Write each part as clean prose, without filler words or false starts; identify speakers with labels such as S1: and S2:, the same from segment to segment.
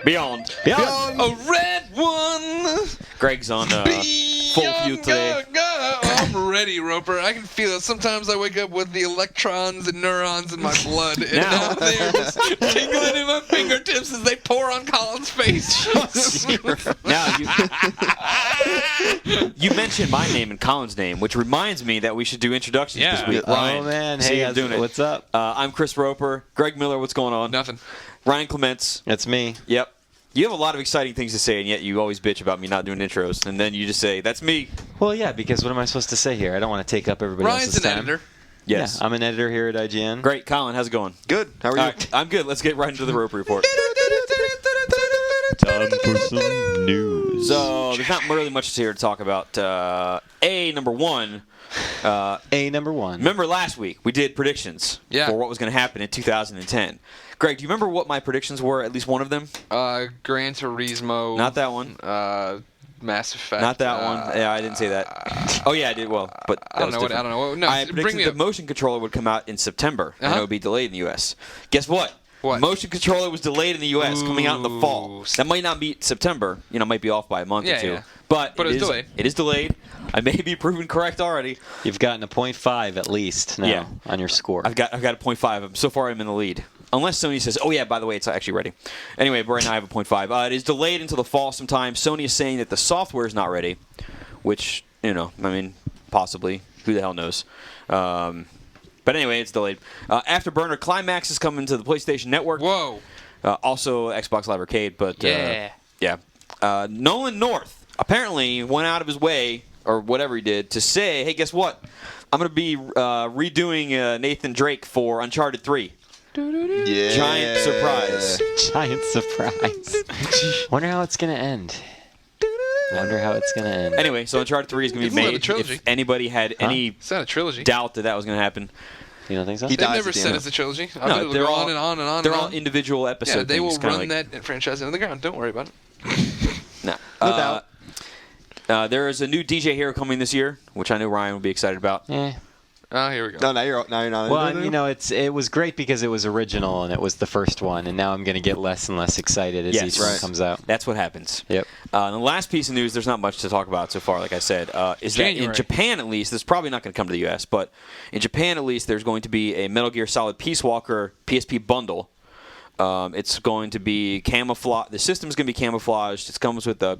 S1: Beyond.
S2: A red one.
S1: Greg's on full view today.
S2: I'm ready, Roper. I can feel it. Sometimes I wake up with the electrons and neurons in my blood, and now they're just tingling in my fingertips as they pour on Colin's face.
S1: Now, you mentioned my name and Colin's name, which reminds me that we should do introductions this week. Ryan,
S3: oh, man.
S1: see
S3: Hey,
S1: you doing it.
S3: What's up?
S1: I'm Chris Roper. Greg Miller, what's going on?
S2: Nothing.
S1: Ryan Clements.
S3: It's me.
S1: Yep. You have a lot of exciting things to say, and yet you always bitch about me not doing intros. And then you just say, that's me.
S3: Well, yeah, because what am I supposed to say here? I don't want to take up everybody else's time.
S2: Ryan's an editor.
S1: Yes.
S3: Yeah, I'm an editor here at IGN.
S1: Great. Colin, how's it going?
S4: Good. How are you?
S1: I'm good. Let's get right into the Roper Report.
S3: Time for some news.
S1: So there's not really much here to talk about. Number one. Remember last week we did predictions for what was going to happen in 2010. Greg, do you remember what my predictions were? At least one of them.
S2: Gran Turismo.
S1: Not that one.
S2: Mass Effect.
S1: Not that one. Yeah, I didn't say that. Oh yeah, I did. Well, but
S2: I don't know. No,
S1: I predicted the motion controller would come out in September and it would be delayed in the U.S. Guess what?
S2: What?
S1: Motion controller was delayed in the U.S. coming out in the fall. That might not be September. Might be off by a month or two.
S2: Yeah.
S1: But
S2: it is delayed.
S1: It is delayed. I may be proven correct already.
S3: You've gotten a 0.5 at least now on your score.
S1: I've got a 0.5. So far, I'm in the lead. Unless Sony says, oh, yeah, by the way, it's actually ready. Anyway, but right now I have a 0.5. It is delayed until the fall sometime. Sony is saying that the software is not ready, which, possibly. Who the hell knows? But anyway, it's delayed. Afterburner Climax is coming to the PlayStation Network.
S2: Whoa.
S1: Also Xbox Live Arcade. But, Nolan North apparently went out of his way, or whatever he did, to say, hey, guess what? I'm going to be redoing Nathan Drake for Uncharted 3.
S4: Yeah.
S1: Giant surprise.
S3: Giant surprise. Wonder how it's going to end.
S1: Anyway, so Uncharted 3 is going to be made. If anybody had any
S2: it's not a trilogy.
S1: doubt that was going to happen.
S3: You don't think so?
S4: He
S2: They've
S4: dies
S2: never
S4: at the
S2: said
S4: end.
S2: it's a trilogy.
S1: No,
S2: they're on and on and on.
S1: They're all individual episodes.
S2: Yeah, they will run
S1: like,
S2: that franchise into the ground. Don't worry about it.
S1: No
S4: doubt.
S1: There is a new DJ Hero coming this year, which I know Ryan will be excited about.
S2: Oh, here we go.
S4: No, now you're not.
S3: Well, it was great because it was original and it was the first one, and now I'm going to get less and less excited as each one comes out.
S1: That's what happens.
S3: Yep.
S1: And the last piece of news, there's not much to talk about so far, like I said, is that in Japan at least, this is probably not going to come to the U.S., but in Japan at least, there's going to be a Metal Gear Solid Peace Walker PSP bundle. It's going to be camouflage. The system's going to be camouflaged. It comes with a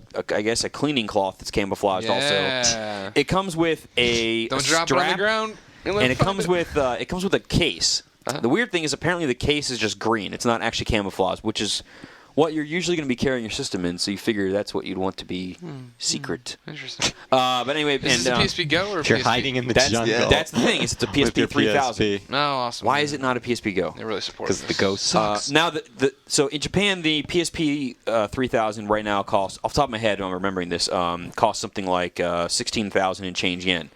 S1: cleaning cloth that's camouflaged also. It comes with a
S2: Don't drop it on the ground.
S1: And it comes with a case. The weird thing is apparently the case is just green. It's not actually camouflage, which is what you're usually going to be carrying your system in. So you figure that's what you'd want to be secret.
S2: Interesting.
S1: But anyway,
S2: is this a PSP Go or a
S3: you're
S2: PSP?
S3: hiding in the jungle.
S1: That's the thing. It's a PSP 3000.
S3: PSP.
S2: Oh, awesome.
S1: Why is it not a PSP Go?
S2: They really support
S3: Because the Go sucks.
S1: Now, so in Japan, the PSP 3000 right now costs, off the top of my head, I'm remembering this, costs something like 16,000 and change yen.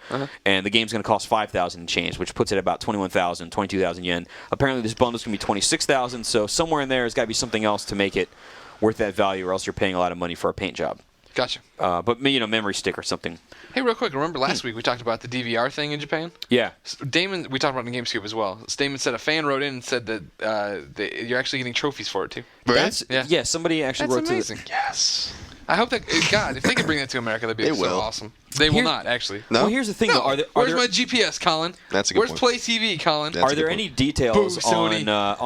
S1: And the game's going to cost 5,000 and change, which puts it at about 21,000, 22,000 yen. Apparently, this bundle's going to be 26,000, so somewhere in there has got to be something else to make it worth that value, or else you're paying a lot of money for a paint job.
S2: Gotcha.
S1: But memory stick or something.
S2: Hey, real quick, remember last week we talked about the DVR thing in Japan?
S1: Yeah.
S2: Damon, we talked about it in GameScoop as well. Damon said a fan wrote in and said that you're actually getting trophies for it too.
S1: Yeah, somebody actually wrote
S2: amazing.
S1: to it.
S2: Yes. I hope that, God, if they could bring that to America, that'd be so awesome. They will not, actually.
S4: No?
S1: Well, here's the thing, though.
S2: Where's my GPS, Colin?
S4: That's a good
S2: Where's
S4: point.
S2: Play TV, Colin?
S1: Are there any details on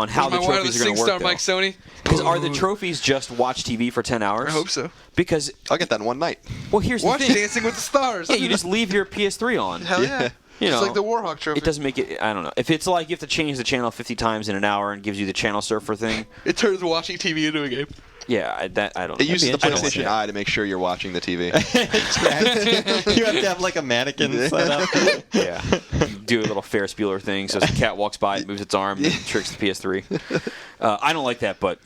S1: how the trophies are going to work, though?
S2: Mike Sony?
S1: Because are the trophies just watch TV for 10 hours?
S2: I hope so.
S1: Because
S4: I'll get that in one night.
S1: Well, here's
S2: Watch
S1: the thing.
S2: Dancing with the Stars.
S1: Yeah, you just leave your PS3 on.
S2: Hell yeah. It's like the Warhawk trophy.
S1: It doesn't make it, I don't know. If it's like you have to change the channel 50 times in an hour and gives you the channel surfer thing.
S2: It turns watching TV into a game.
S1: Yeah, I don't know.
S4: It uses the PlayStation Eye to make sure you're watching the TV.
S3: You have to have like a mannequin set up.
S1: Yeah. You do a little Ferris Bueller thing, so as the cat walks by, it moves its arm and tricks the PS3. I don't like that, but,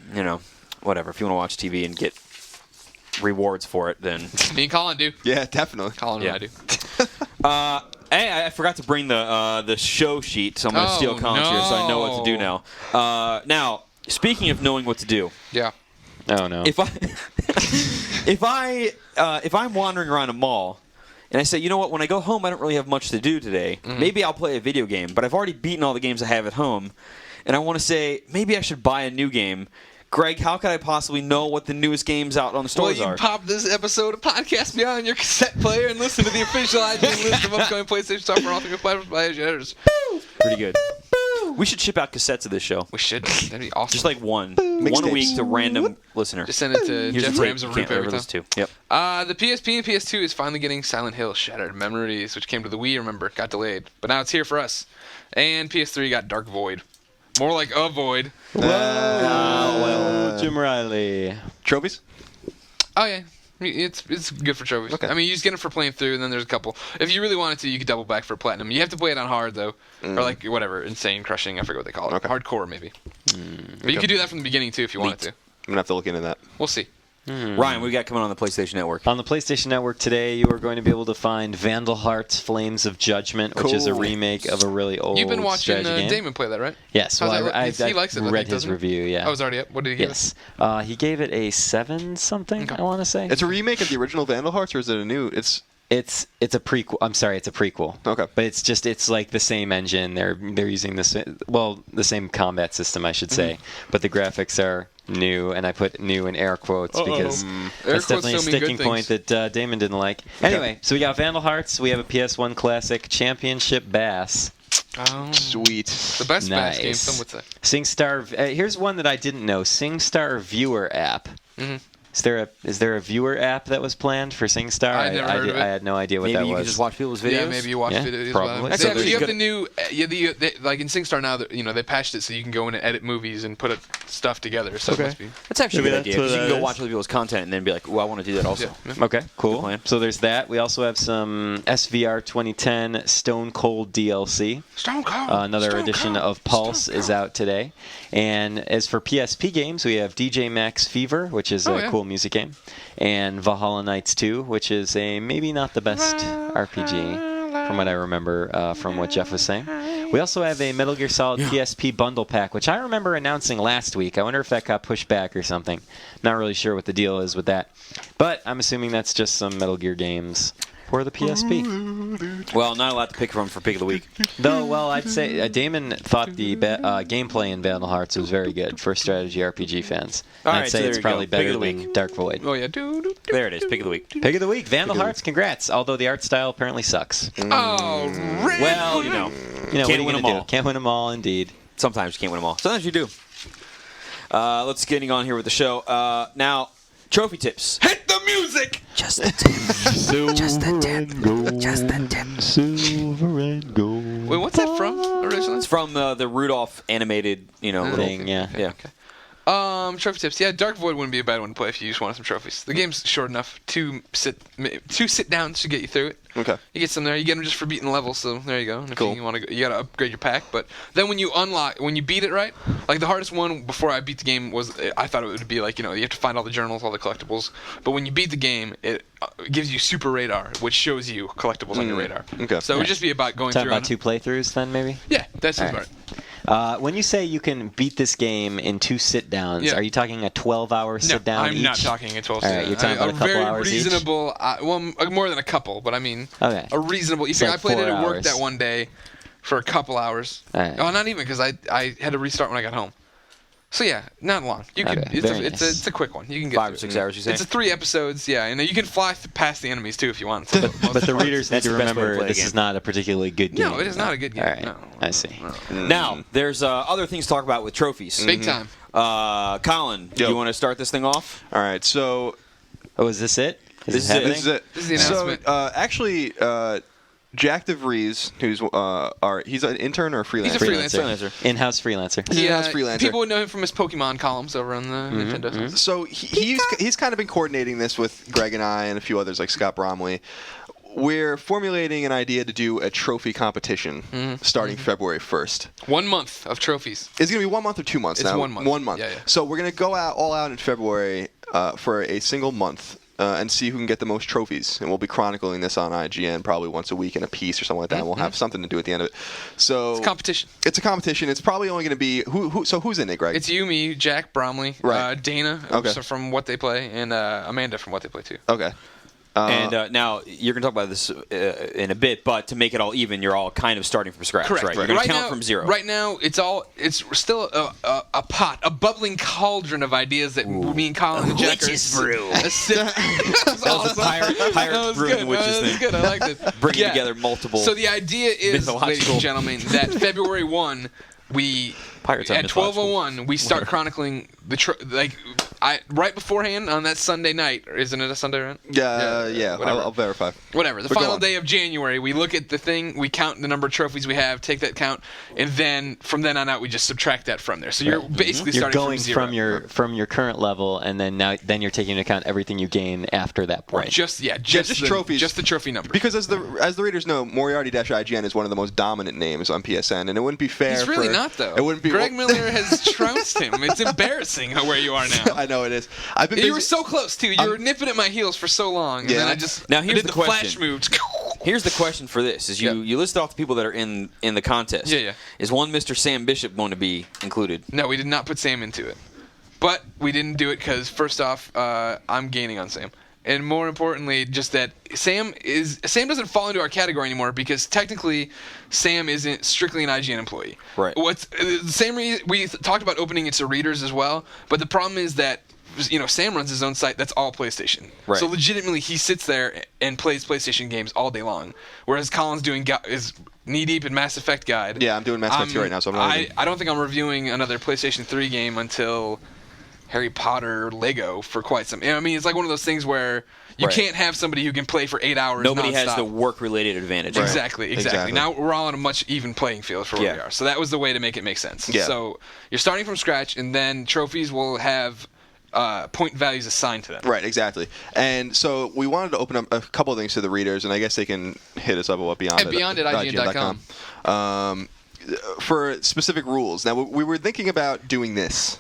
S1: whatever. If you want to watch TV and get rewards for it, then...
S2: Me and Colin do.
S4: Yeah, definitely.
S2: Colin and I do.
S1: Hey, I forgot to bring the show sheet, so I'm going to steal Colin's here so I know what to do now. Now, speaking of knowing what to do...
S2: Yeah.
S3: Oh no!
S1: If I'm wandering around a mall and I say, you know what, when I go home, I don't really have much to do today. Maybe I'll play a video game, but I've already beaten all the games I have at home, and I want to say maybe I should buy a new game. Greg, how could I possibly know what the newest games out on the stores are?
S2: Well, you pop this episode of Podcast Beyond on your cassette player and listen to the official iTunes list of upcoming PlayStation software on all three platforms by editors.
S1: Pretty good. We should ship out cassettes of this show.
S2: We should. That'd be awesome.
S1: Just like one a week to random listener.
S2: Just send it to Jeff Rams of Roop every time.
S1: Yep.
S2: The PSP and PS2 is finally getting Silent Hill Shattered Memories, which came to the Wii, remember, got delayed. But now it's here for us. And PS3 got Dark Void. More like a void.
S3: Well, Jim Riley.
S4: Trophies?
S2: Oh, yeah. It's good for trophies.
S4: Okay.
S2: I mean, you just get them for playing through, and then there's a couple. If you really wanted to, you could double back for platinum. You have to play it on hard, though. Or like, whatever, insane, crushing, I forget what they call it.
S4: Okay.
S2: Hardcore, maybe. But you could do that from the beginning, too, if you wanted to.
S4: I'm going to have to look into that.
S2: We'll see.
S1: Ryan, what do we got coming on the PlayStation Network?
S3: On the PlayStation Network today, you are going to be able to find Vandal Hearts Flames of Judgment, which is a remake of a really old
S2: You've been watching
S3: game.
S2: Damon play that, right?
S3: Yes. Well,
S2: he likes it.
S3: I read his review, yeah.
S2: Oh, it's already up? What did he give it?
S3: Yes. He gave it a 7-something, I want to say.
S4: It's a remake of the original Vandal Hearts, or is it a new? It's
S3: a prequel. I'm sorry, it's a prequel.
S4: Okay.
S3: But it's like the same engine. They're using the same combat system, I should say. But the graphics are new, and I put new in air quotes because that's definitely a sticking point that Damon didn't like. Anyway, so we got Vandal Hearts. We have a PS1 classic, Championship Bass.
S2: Oh,
S4: sweet.
S2: The best
S3: Nice.
S2: Bass game, some would say.
S3: SingStar. Here's one that I didn't know. SingStar Viewer app.
S2: Mm-hmm.
S3: Is there a viewer app that was planned for SingStar?
S2: I'd never heard of it.
S3: I had no idea what
S1: Maybe
S3: that
S1: you
S3: was.
S1: could just watch people's videos?
S2: Yeah, maybe you watch
S3: Yeah,
S2: videos.
S3: probably.
S2: Well.
S3: So
S2: Actually, you have
S1: there's
S2: the new, like in SingStar now, they patched it so you can go in and edit movies and put stuff together. So it must be.
S1: That's actually a good
S3: Maybe
S1: idea.
S3: that's
S1: 'Cause
S3: what
S1: you can go
S3: that
S1: watch other people's content and then be like, well, I want to do that also.
S2: Yeah.
S3: Okay, cool.
S1: plan.
S3: So there's that. We also have some SVR 2010 Stone Cold DLC.
S2: Stone Cold.
S3: Another edition of Pulse is out today. And as for PSP games, we have DJ Max Fever, which is a cool music game, and Valhalla Knights 2, which is a maybe not the best RPG from what I remember from what Jeff was saying. We also have a Metal Gear Solid PSP bundle pack, which I remember announcing last week. I wonder if that got pushed back or something. Not really sure what the deal is with that. But I'm assuming that's just some Metal Gear games for the PSP.
S1: Well, not a lot to pick from for Pick of the Week.
S3: Though, well, I'd say Damon thought the gameplay in Vandal Hearts was very good for strategy RPG fans. I'd say it's probably better than Dark Void.
S2: Oh, yeah.
S1: There it is, Pick of the Week.
S3: Pick of the Week, Vandal Hearts, congrats. Although the art style apparently sucks.
S2: Oh, really?
S1: Well, you know,
S3: Can't
S1: win them all.
S3: Can't win them all, indeed.
S1: Sometimes you can't win them all. Sometimes you do. Let's get on here with the show. Now, trophy tips.
S2: Hit the music!
S1: Just a tip.
S3: Just a tip. Just a tip. Silver and gold.
S2: Wait, what's that from originally?
S1: It's from the Rudolph animated, little
S3: thing, yeah.
S1: Yeah.
S2: Okay. Trophy tips. Yeah, Dark Void wouldn't be a bad one to play if you just wanted some trophies. The game's short enough. Two sit downs to get you through it.
S4: Okay.
S2: You get some there. You get them just for beating levels. So there you go. And if
S4: Cool.
S2: you want to, you gotta upgrade your pack. But then when you beat it right, like the hardest one before I beat the game was, I thought it would be like you have to find all the journals, all the collectibles. But when you beat the game, it gives you Super Radar, which shows you collectibles on your radar.
S4: Okay.
S2: So it would just be about going
S3: Talking
S2: through.
S3: about 2 playthroughs then, maybe?
S2: Yeah, that's
S3: All
S2: smart.
S3: When you say you can beat this game in 2 sit-downs,
S2: Yeah.
S3: are you talking a 12-hour sit-down
S2: I'm
S3: each?
S2: not talking a 12
S3: All right, you're talking about a couple
S2: very
S3: hours each?
S2: reasonable, more than a couple, but I mean,
S3: Okay.
S2: a reasonable. You
S3: So
S2: think I played it
S3: 4
S2: at work
S3: hours.
S2: that one day for a couple hours.
S3: All right.
S2: Oh, not even because I had to restart when I got home. So yeah, not long. You can.
S3: Okay,
S2: It's
S3: very nice.
S2: a quick one. You can get
S1: 5 or
S2: through
S1: 6
S2: it.
S1: hours, you say?
S2: It's a 3 episodes. Yeah, and you can fly past the enemies too if you want.
S3: But the readers need
S1: That's
S3: to
S1: the best way to
S3: remember
S1: play a
S3: this
S1: game.
S3: is not a particularly good game.
S2: No, it is not a good game.
S3: All right,
S2: No.
S3: I see.
S1: Now, there's other things to talk about with trophies.
S2: Big time.
S1: Colin, do
S4: Yo.
S1: you want to start this thing off?
S4: All right. So
S3: Oh, is this it?
S1: This is
S3: happening?
S4: this is it.
S2: This is the announcement.
S4: So actually, Jack DeVries, who's he's an intern or a freelancer?
S2: He's a freelancer.
S3: In-house freelancer.
S4: He's an in-house freelancer.
S2: People would know him from his Pokemon columns over on the Nintendo side.
S4: So he's kind of been coordinating this with Greg and I and a few others like Scott Bromley. We're formulating an idea to do a trophy competition starting February 1st.
S2: 1 month of trophies.
S4: It's going to be 1 month or 2 months
S2: It's
S4: now?
S2: 1 month.
S4: 1 month.
S2: Yeah.
S4: So we're going to go all out in February for a single month and see who can get the most trophies. And we'll be chronicling this on IGN probably once a week in a piece or something like that. And we'll have something to do at the end of it. So
S2: It's a competition.
S4: It's a competition. It's probably only going to be So who's in it, Greg?
S2: It's you, me, Jack, Bromley,
S4: Right.
S2: Dana
S4: Okay.
S2: from What They Play, and Amanda from What They Play too.
S4: Okay.
S1: And now you're going to talk about this in a bit, but to make it all even, you're all kind of starting from scratch,
S2: Correct.
S1: right? You're going to count from zero.
S2: Right now, it's still a pot, a bubbling cauldron of ideas that me and Colin and Jack
S1: witch's brew.
S2: That was
S1: awesome. Pirates brew and witches thing.
S2: Good. I like it.
S1: Bringing together multiple.
S2: So the idea is, ladies and gentlemen, that February 1, we
S1: Pirates
S2: at 12:01 we start chronicling the right beforehand on that Sunday night. Isn't it a Sunday, right?
S4: Yeah. I'll verify.
S2: Whatever. The final day of January, we look at the thing, we count the number of trophies we have, take that count, and then from then on out, we just subtract that from there. So you're basically starting
S3: going
S2: from zero.
S3: from your current level, and then you're taking into account everything you gain after that point.
S2: Just the
S4: trophies.
S2: Just the trophy number.
S4: Because as the readers know, Moriarty-IGN is one of the most dominant names on PSN, and it wouldn't be fair.
S2: He's really not, though.
S4: It wouldn't be.
S2: Greg Miller has trounced him. It's embarrassing where you are now.
S4: I know it is.
S2: You were so close too. You were nipping at my heels for so long, and then I just
S1: here's
S2: did the
S1: question.
S2: flash moves.
S1: Here's the question for this: is you list off the people that are in the contest.
S2: Yeah.
S1: Is one Mr. Sam Bishop going to be included?
S2: No, we did not put Sam into it, but we didn't do it because first off, I'm gaining on Sam. And more importantly, just that Sam doesn't fall into our category anymore because technically Sam isn't strictly an IGN employee.
S1: Right.
S2: What's the same reason we talked about opening it to readers as well, but the problem is that Sam runs his own site that's all PlayStation.
S1: Right.
S2: So legitimately he sits there and plays PlayStation games all day long, whereas Colin's is knee deep in Mass Effect Guide.
S4: Yeah, I'm doing Mass Effect 2 right now, so
S2: I don't think I'm reviewing another PlayStation 3 game until Harry Potter Lego for quite some. I mean, it's like one of those things where you can't have somebody who can play for 8 hours.
S1: Nobody
S2: nonstop.
S1: has the work-related advantage.
S2: Right. Exactly. Now we're all on a much even playing field for where we are. So that was the way to make it make sense.
S4: Yeah.
S2: So you're starting from scratch, and then trophies will have point values assigned to them.
S4: Right, exactly. And so we wanted to open up a couple of things to the readers, and I guess they can hit us up at beyond@IGN.com for specific rules. Now we were thinking about doing this.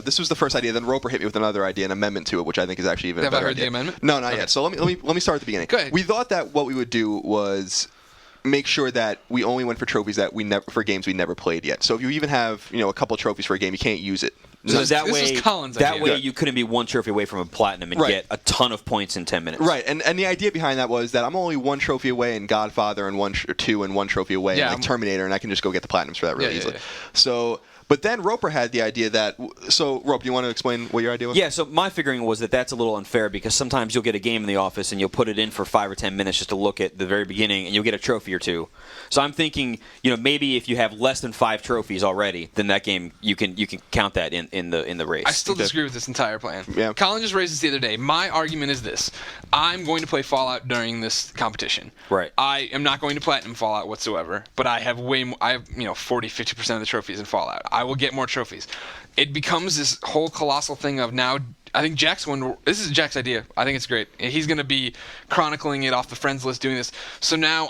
S4: This was the first idea. Then Roper hit me with another idea, an amendment to it, which I think is actually even a better idea.
S2: Have I heard the amendment?
S4: No, not yet. So let me start at the beginning.
S2: Go ahead.
S4: We thought that what we would do was make sure that we only went for trophies that for games we never played yet. So if you even have a couple trophies for a game, you can't use it.
S1: So
S2: this was Colin's idea.
S1: You couldn't be one trophy away from a platinum and get a ton of points in 10 minutes.
S4: Right, and the idea behind that was that I'm only one trophy away in Godfather and two and one trophy away in Terminator, and I can just go get the platinums for that really easily. So. But then Roper had the idea that... So, Roper, do you want to explain what your idea was?
S1: Yeah, so my figuring was that that's a little unfair because sometimes you'll get a game in the office and you'll put it in for 5 or 10 minutes just to look at the very beginning and you'll get a trophy or two. So I'm thinking, maybe if you have less than 5 trophies already, then that game, you can count that in the race.
S2: I still disagree with this entire plan.
S4: Yeah.
S2: Colin just raised this the other day. My argument is this. I'm going to play Fallout during this competition.
S1: Right.
S2: I am not going to platinum Fallout whatsoever, but I have 40, 50% of the trophies in Fallout. I will get more trophies. It becomes this whole colossal thing of now. I think this is Jack's idea. I think it's great. He's going to be chronicling it off the friends list doing this. So now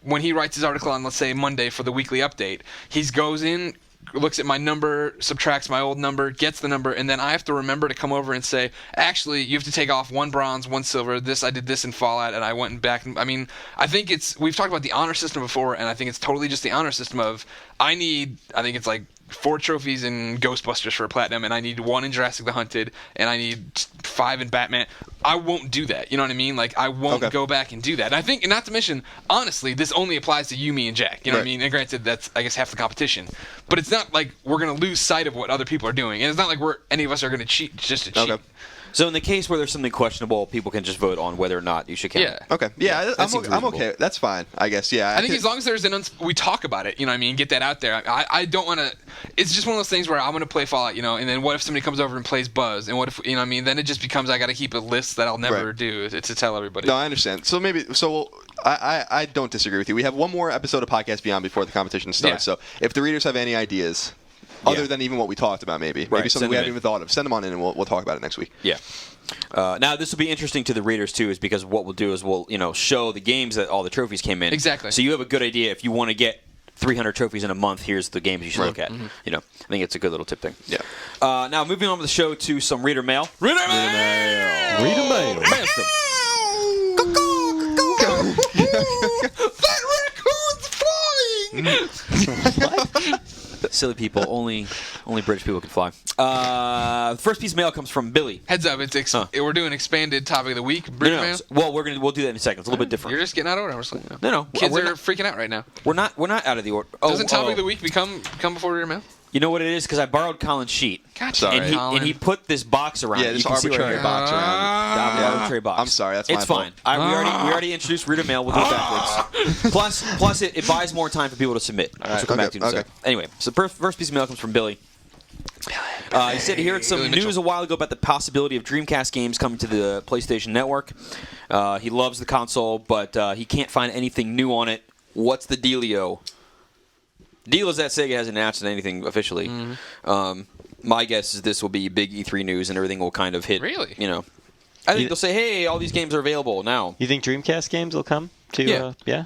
S2: when he writes his article on, let's say, Monday for the weekly update, he goes in, looks at my number, subtracts my old number, gets the number, and then I have to remember to come over and say, actually, you have to take off 1 bronze, 1 silver. I did this in Fallout, and I went back. I mean, I think we've talked about the honor system before, and I think it's totally just the honor system of, I think it's like 4 trophies in Ghostbusters for a platinum, and I need 1 in Jurassic the Hunted, and I need 5 in Batman. I won't do that. You know what I mean? Like, I won't go back and do that. And I think, and not to mention, honestly, this only applies to you, me, and Jack. You know what I mean? And granted, that's, I guess, half the competition. But it's not like we're going to lose sight of what other people are doing. And it's not like any of us are going to cheat just to cheat.
S4: Okay.
S1: So in the case where there's something questionable, people can just vote on whether or not you should count.
S4: Yeah. Okay. Yeah, I'm okay. That's fine, I guess. Yeah.
S2: I think as long as there's we talk about it, you know what I mean, get that out there. I don't want to. It's just one of those things where I'm going to play Fallout, and then what if somebody comes over and plays Buzz, and what if what I mean? Then it just becomes I got to keep a list that I'll never do to tell everybody.
S4: No, I understand. So I don't disagree with you. We have one more episode of Podcast Beyond before the competition starts. Yeah. So if the readers have any ideas. Other than even what we talked about, maybe something we haven't even thought of. Send them on in, and we'll talk about it next week.
S1: Yeah. Now this will be interesting to the readers too, is because what we'll do is we'll show the games that all the trophies came in.
S2: Exactly.
S1: So you have a good idea if you want to get 300 trophies in a month. Here's the games you should look at. Mm-hmm. I think it's a good little tip thing.
S4: Yeah.
S1: Now moving on with the show to some reader mail.
S3: Reader mail.
S2: That raccoon's flying.
S3: What?
S1: Silly people. Only British people can fly. The first piece of mail comes from Billy.
S2: Heads up, we're doing expanded topic of the week.
S1: No. Well, we'll do that in a second. It's a little bit different.
S2: You're just getting out of order.
S1: No.
S2: Kids are freaking out right now.
S1: We're not out of the order.
S2: Doesn't topic of the week come before reader mail?
S1: You know what it is? Because I borrowed Colin's sheet.
S2: Gotcha.
S1: And he put this box around.
S4: Yeah, this arbitrary box around.
S1: Arbitrary box.
S4: I'm sorry, that's my fault.
S1: It's fine. We already introduced reader mail. We'll do it backwards. Plus, it buys more time for people to submit. Which we'll come back to in a second. Anyway, so first piece of mail comes from Billy. He said he heard some news a while ago about the possibility of Dreamcast games coming to the PlayStation Network. He loves the console, but he can't find anything new on it. What's the dealio? Deal is that Sega hasn't announced anything officially. Mm-hmm. My guess is this will be big E3 news and everything will kind of hit.
S2: Really?
S1: I think they'll say, "Hey, all these games are available now."
S3: You think Dreamcast games will come to?
S1: Yeah.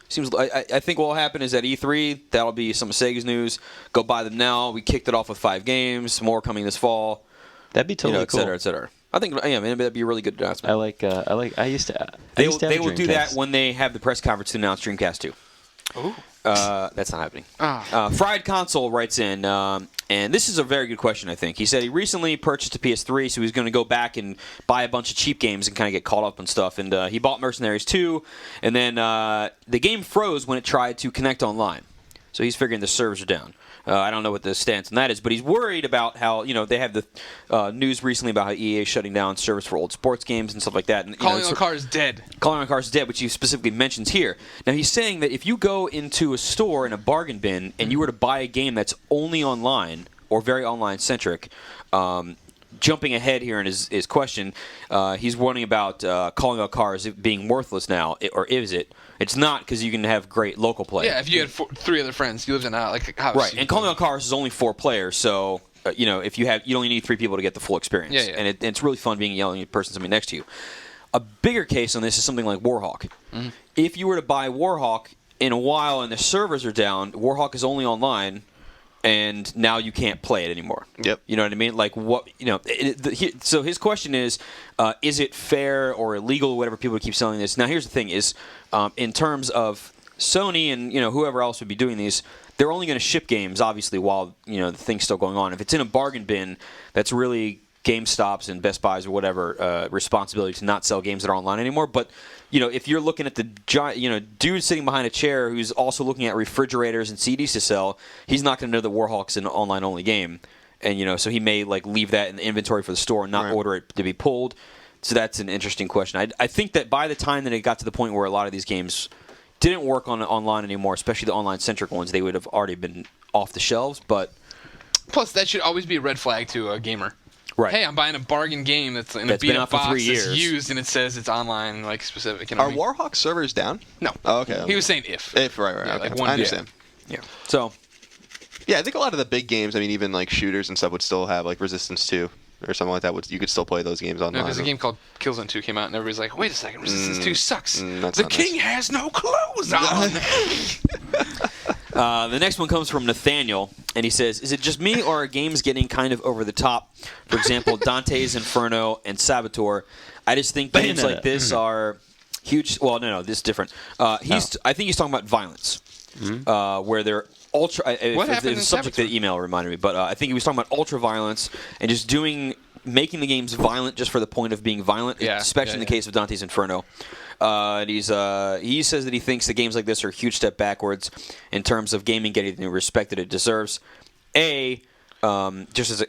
S1: Seems. I think what will happen is at E3 that'll be some of Sega's news. Go buy them now. We kicked it off with 5 games. More coming this fall.
S3: That'd be totally
S1: cool. Et cetera. I think that'd be a really good announcement.
S3: I used to.
S1: They will do that when they have the press conference to announce Dreamcast 2.
S2: Ooh.
S1: That's not happening. Fried Console writes in, and this is a very good question, I think. He said he recently purchased a PS3, so he's going to go back and buy a bunch of cheap games and kind of get caught up on stuff. And he bought Mercenaries 2, and then the game froze when it tried to connect online. So he's figuring the servers are down. I don't know what the stance on that is, but he's worried about how, they have the news recently about how EA is shutting down servers for old sports games and stuff like that. And,
S2: Calling on Cars dead.
S1: Calling on Cars dead, which he specifically mentions here. Now, he's saying that if you go into a store in a bargain bin and you were to buy a game that's only online or very online-centric, jumping ahead here in his question, he's wondering about Calling Out Cars being worthless now, or is it? It's not, because you can have great local play.
S2: Yeah, if you had 3 other friends, you lived in a house.
S1: Right, and Calling Out Cars is only 4 players, so if you only need 3 people to get the full experience.
S2: Yeah.
S1: And it's really fun being yelling at the person sitting next to you. A bigger case on this is something like Warhawk. Mm-hmm. If you were to buy Warhawk in a while and the servers are down, Warhawk is only online, and now you can't play it anymore.
S4: Yep.
S1: You know what I mean? Like what? So his question is it fair or illegal? Whatever people keep selling this. Now here's the thing: is in terms of Sony and whoever else would be doing these, they're only going to ship games obviously while the thing's still going on. If it's in a bargain bin, that's really GameStop's and Best Buy's or whatever responsibility to not sell games that are online anymore. But if you're looking at the giant, dude sitting behind a chair who's also looking at refrigerators and CDs to sell, he's not going to know that Warhawk's an online-only game, and so he may leave that in the inventory for the store and not order it to be pulled. So that's an interesting question. I think that by the time that it got to the point where a lot of these games didn't work online anymore, especially the online-centric ones, they would have already been off the shelves. But
S2: plus, that should always be a red flag to a gamer.
S1: Right.
S2: Hey, I'm buying a bargain game that's in a beat-up box that's used, and it says it's online, specific.
S4: Are Warhawk servers down?
S2: No.
S4: Oh, okay.
S2: He was saying if.
S4: If, right. Okay. I understand.
S1: Yeah. So.
S4: Yeah, I think a lot of the big games, even shooters and stuff, would still have Resistance 2 or something like that. You could still play those games online.
S2: No, because a game called Killzone 2 came out, and everybody's like, wait a second, Resistance 2 sucks. The king has no clothes on.
S1: The next one comes from Nathaniel, and he says, is it just me, or are games getting kind of over the top? For example, Dante's Inferno and Saboteur. I just think games like this are huge. Well, no, this is different. I think he's talking about violence, where they're ultra.
S2: What happened in
S1: the subject of the email reminded me, but I think he was talking about ultra violence and just making the games violent just for the point of being violent, especially in the case of Dante's Inferno. And he says that he thinks that games like this are a huge step backwards in terms of gaming getting the respect that it deserves. Just as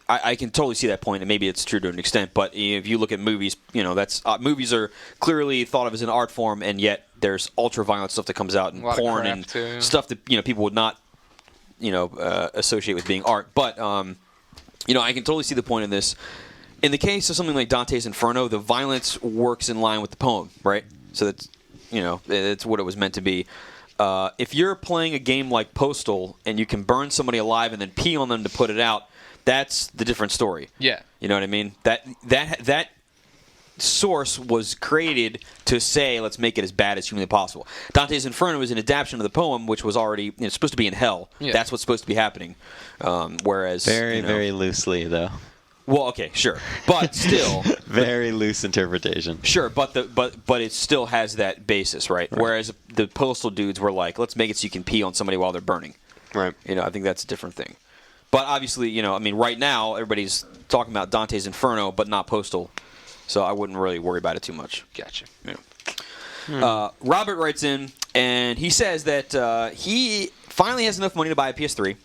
S1: I can totally see that point, and maybe it's true to an extent. But if you look at movies, that's movies are clearly thought of as an art form, and yet there's ultra violent stuff that comes out, and porn and stuff that people would not associate with being art. But I can totally see the point in this. In the case of something like Dante's Inferno, the violence works in line with the poem, right? So that's it's what it was meant to be. If you're playing a game like Postal and you can burn somebody alive and then pee on them to put it out, that's the different story.
S2: Yeah.
S1: You know what I mean? That source was created to say, let's make it as bad as humanly possible. Dante's Inferno is an adaptation of the poem, which was already supposed to be in hell. Yeah. That's what's supposed to be happening. Whereas
S3: very loosely though.
S1: Well, okay, sure, but still
S3: very loose interpretation.
S1: Sure, but it still has that basis, right? Whereas the Postal dudes were like, let's make it so you can pee on somebody while they're burning.
S4: Right.
S1: I think that's a different thing. But obviously, right now everybody's talking about Dante's Inferno, but not Postal, so I wouldn't really worry about it too much.
S2: Gotcha.
S1: Robert writes in, and he says that he finally has enough money to buy a PS3.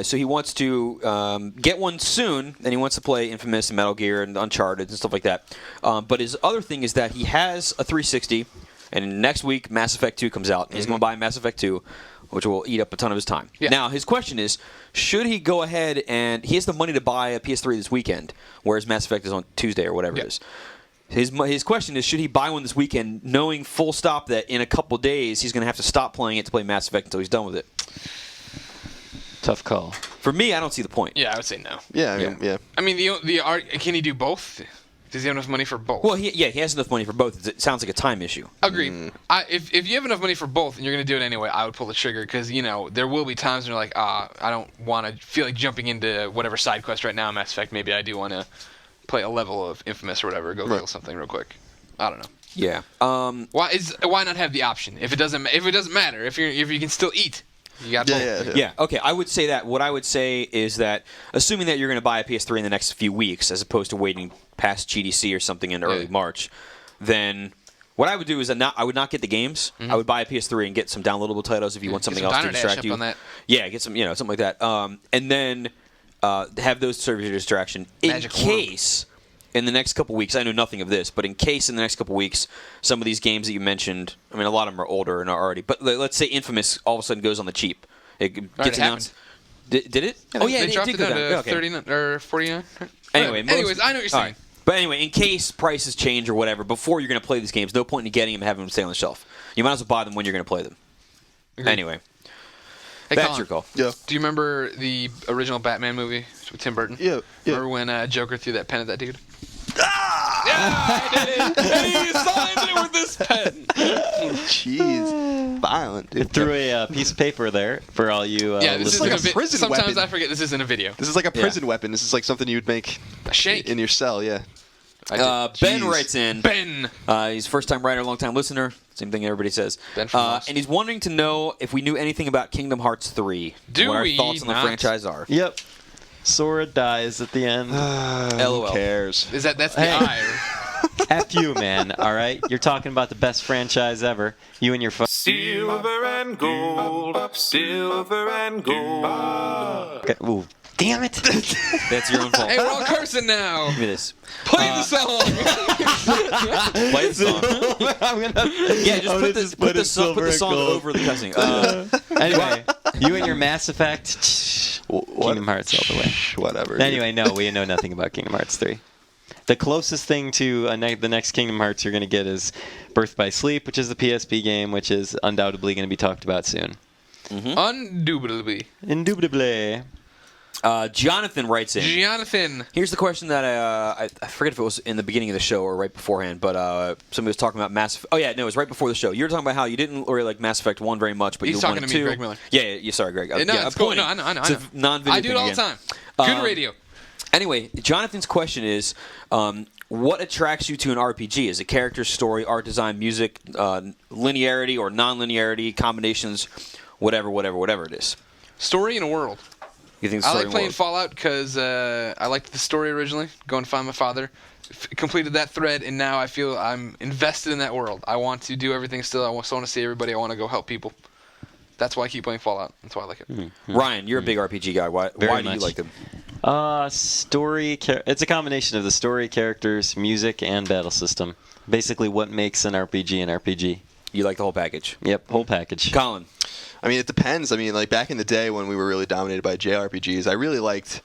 S1: So he wants to get one soon, and he wants to play Infamous and Metal Gear and Uncharted and stuff like that. But his other thing is that he has a 360, and next week Mass Effect 2 comes out. And he's going to buy Mass Effect 2, which will eat up a ton of his time. Yeah. Now, his question is, should he go ahead and... He has the money to buy a PS3 this weekend, whereas Mass Effect is on Tuesday or whatever it is. His question is, should he buy one this weekend, knowing full stop that in a couple days he's going to have to stop playing it to play Mass Effect until he's done with it?
S3: Tough call.
S1: For me, I don't see the point.
S2: Yeah, I would say no.
S4: Yeah.
S2: I mean, can he do both? Does he have enough money for both?
S1: Well, he has enough money for both. It sounds like a time issue.
S2: Agreed. If you have enough money for both and you're going to do it anyway, I would pull the trigger because, there will be times when you're like, I don't want to feel like jumping into whatever side quest right now in Mass Effect. Maybe I do want to play a level of Infamous or whatever, go kill something real quick. I don't know.
S1: Yeah.
S2: Why not have the option? If it doesn't matter, if you can still eat. You got both.
S1: Yeah. Okay. I would say that. What I would say is that, assuming that you're going to buy a PS3 in the next few weeks, as opposed to waiting past GDC or something in early March, then what I would do is I would not get the games. I would buy a PS3 and get some downloadable titles if you want something else to distract you.
S2: On that.
S1: Yeah, get some, something like that. And then have those serve as your distraction in case. In the next couple weeks, I know nothing of this, but in case in the next couple weeks, some of these games that you mentioned, I mean, a lot of them are older and are already, but let's say Infamous all of a sudden goes on the cheap. It gets announced. Did it?
S2: They dropped it down to 39 or 49. Anyways, I know what you're saying.
S1: Right. But anyway, in case prices change or whatever, before you're going to play these games, no point in getting them and having them stay on the shelf. You might as well buy them when you're going to play them. Agreed. Anyway.
S2: Hey,
S1: that's
S2: Colin,
S1: your call.
S4: Yeah.
S2: Do you remember the original Batman movie with Tim Burton?
S4: Yeah.
S2: Remember when Joker threw that pen at that dude? Yeah, I did it. And he signed it with this pen.
S4: Jeez. Violent, dude.
S3: It threw a piece of paper there for all you
S2: this is
S4: like a prison
S2: Sometimes
S4: weapon.
S2: I forget this isn't a video.
S4: This is like a prison weapon. This is like something you'd make
S2: a shank
S4: in your cell, yeah.
S1: Ben writes in.
S2: Ben.
S1: He's first-time writer, long-time listener. Same thing everybody says.
S2: Ben from Lost.
S1: And he's wanting to know if we knew anything about Kingdom Hearts 3. What our thoughts on the franchise are.
S3: Yep. Sora dies at the end.
S1: LOL.
S4: Who cares?
S2: That's the eye.
S3: F you, man. All right? You're talking about the best franchise ever. You and your
S5: Silver and gold. Silver and gold.
S3: Okay. Ooh. Damn it.
S1: That's your own fault.
S2: Hey, we're all cursing now.
S1: Give me this.
S2: Play the song.
S1: Play the song. Yeah, just put the song over the cussing.
S3: Anyway, you and your Mass Effect. Kingdom Hearts all the way.
S4: Whatever.
S3: Anyway, no, we know nothing about Kingdom Hearts 3. The closest thing to the next Kingdom Hearts you're going to get is Birth by Sleep, which is the PSP game, which is undoubtedly going to be talked about soon.
S2: Indubitably.
S1: Jonathan writes in.
S2: Jonathan.
S1: Here's the question that I forget if it was in the beginning of the show or right beforehand, but somebody was talking about Mass Effect. Oh, yeah, no, it was right before the show. You were talking about how you didn't really like Mass Effect 1 very much, but
S2: He's
S1: you
S2: talking
S1: wanted
S2: to me,
S1: 2.
S2: Greg Miller.
S1: Yeah, sorry, Greg.
S2: No, it's cool. No, I know.
S1: It's a non-video
S2: I do it all the time. Good radio.
S1: Anyway, Jonathan's question is, what attracts you to an RPG? Is it character, story, art design, music, linearity or non-linearity, combinations, whatever it is?
S2: Story and a world.
S1: You think
S2: I like playing Fallout because I liked the story originally. Go and find my father. Completed that thread, and now I feel I'm invested in that world. I want to do everything still. I still want to see everybody. I want to go help people. That's why I keep playing Fallout. That's why I like it.
S1: Mm-hmm. Ryan, you're a big RPG guy. Why do you like them?
S3: Story. It's a combination of the story, characters, music, and battle system. Basically, what makes an RPG an RPG.
S1: You like the whole package?
S3: Yep, whole package.
S1: Colin.
S4: I mean, it depends. I mean, like back in the day when we were really dominated by JRPGs, I really liked,